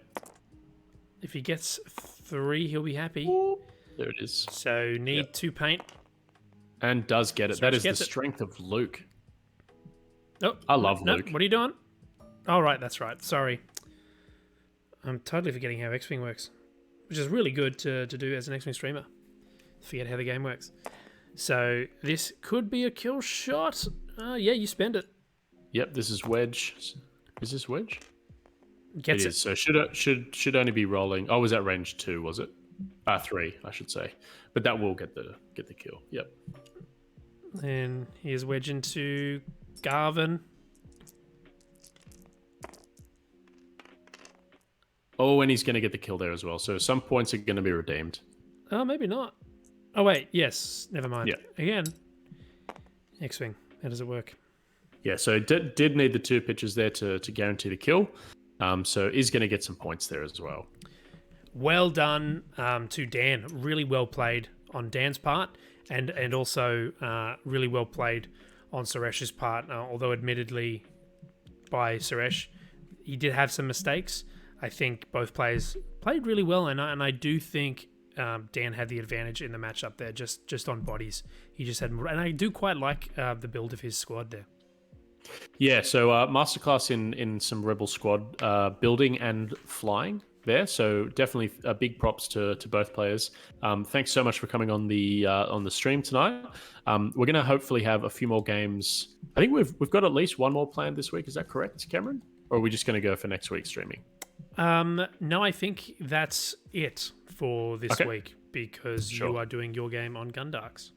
Speaker 2: If he gets 3, he'll be happy.
Speaker 1: There it is.
Speaker 2: So need to paint.
Speaker 1: And does get it.
Speaker 2: Suresh
Speaker 1: that is the
Speaker 2: gets it.
Speaker 1: strength of Luke.
Speaker 2: Oh,
Speaker 1: I love
Speaker 2: no,
Speaker 1: Luke.
Speaker 2: What are you doing? Oh, right, that's right. Sorry. I'm totally forgetting how X-Wing works, which is really good to do as an X-Wing streamer. Forget how the game works. So this could be a kill shot. Yeah, you spend it.
Speaker 1: Yep, this is Wedge. Is this Wedge?
Speaker 2: Gets
Speaker 1: it is. So should only be rolling. Oh, was that range 2? Was it? 3, I should say. But that will get the kill. Yep.
Speaker 2: And here's Wedge into Garvin.
Speaker 1: Oh, and he's going to get the kill there as well. So some points are going to be redeemed.
Speaker 2: Oh, maybe not. Oh, wait. Yes. Never mind.
Speaker 1: Yeah.
Speaker 2: Again. X-Wing. How does it work?
Speaker 1: Yeah, so it did need the 2 pitches there to guarantee the kill. So is going to get some points there as well.
Speaker 2: Well done to Dan. Really well played on Dan's part, and also really well played on Suresh's part. Although admittedly, by Suresh, he did have some mistakes. I think both players played really well, and I do think Dan had the advantage in the matchup there, just on bodies. He just had more, and I do quite like the build of his squad there.
Speaker 1: Yeah, so masterclass in some Rebel squad building and flying there. So definitely big props to both players. Thanks so much for coming on the stream tonight. We're going to hopefully have a few more games. I think we've got at least one more planned this week. Is that correct, Cameron? Or are we just going to go for next week's streaming?
Speaker 2: No, I think that's it for this week, because
Speaker 1: Sure.
Speaker 2: you are doing your game on Gundarks.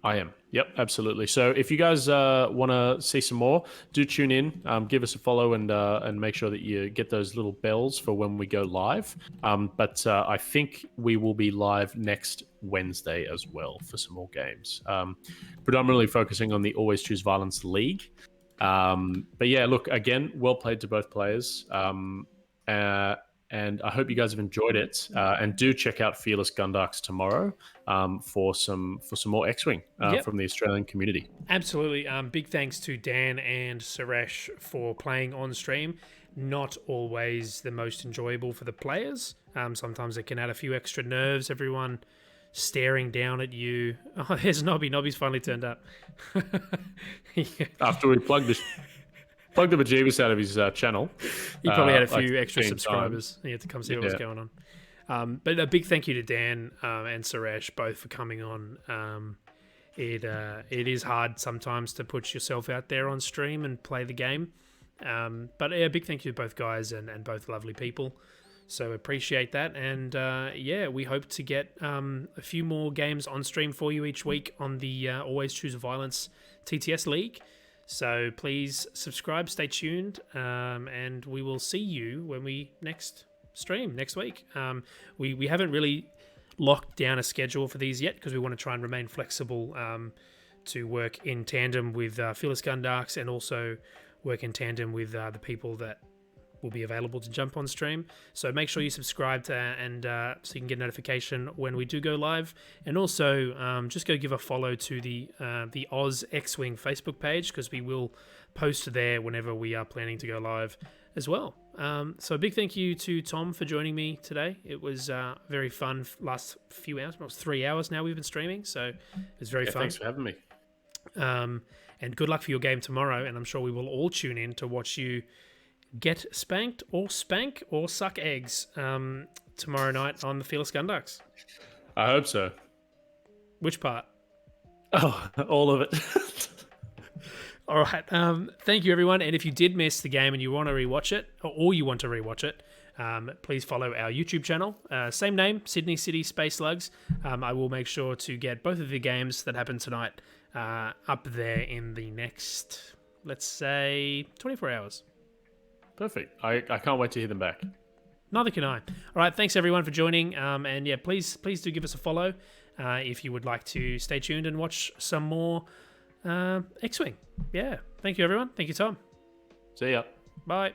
Speaker 1: I am. Yep, absolutely. So if you guys want to see some more, do tune in, give us a follow, and make sure that you get those little bells for when we go live. But I think we will be live next Wednesday as well for some more games. Predominantly focusing on the Always Choose Violence League. But yeah, look, again, well played to both players. And I hope you guys have enjoyed it. And do check out Fearless Gundarks tomorrow for some more X-Wing from the Australian community.
Speaker 2: Absolutely. Big thanks to Dan and Suresh for playing on stream. Not always the most enjoyable for the players. Sometimes it can add a few extra nerves. Everyone staring down at you. Oh, there's Nobby. Nobby's finally turned up.
Speaker 1: After we plugged the bejeebus out of his channel.
Speaker 2: He probably had a few
Speaker 1: like
Speaker 2: extra
Speaker 1: 15
Speaker 2: subscribers.
Speaker 1: times.
Speaker 2: He had to come see what was going on. But a big thank you to Dan and Suresh both for coming on. It is hard sometimes to put yourself out there on stream and play the game. But a big thank you to both guys and both lovely people. So appreciate that. And we hope to get a few more games on stream for you each week on the Always Choose Violence TTS League. So please subscribe, stay tuned, and we will see you when we next stream next week. We haven't really locked down a schedule for these yet because we want to try and remain flexible to work in tandem with Fearless Gundarks and also work in tandem with the people that will be available to jump on stream. So make sure you subscribe to and so you can get notification when we do go live. And also just go give a follow to the Oz X-Wing Facebook page because we will post there whenever we are planning to go live as well. So a big thank you to Tom for joining me today. It was very fun last few hours. It was 3 hours now we've been streaming, so it was very fun.
Speaker 1: Thanks for having me.
Speaker 2: And good luck for your game tomorrow. And I'm sure we will all tune in to watch you get spanked or spank or suck eggs tomorrow night on the Fearless Gundarks.
Speaker 1: I hope so.
Speaker 2: Which part?
Speaker 1: Oh, all of it.
Speaker 2: All right. Thank you, everyone. And if you did miss the game and you want to rewatch it, or you want to rewatch it, please follow our YouTube channel. Same name, Sydney City Space Slugs. I will make sure to get both of the games that happen tonight up there in the next, let's say, 24 hours.
Speaker 1: Perfect. I can't wait to hear them back.
Speaker 2: Neither can I. All right. Thanks, everyone, for joining. And yeah, please do give us a follow if you would like to stay tuned and watch some more X-Wing. Yeah. Thank you, everyone. Thank you, Tom.
Speaker 1: See ya.
Speaker 2: Bye.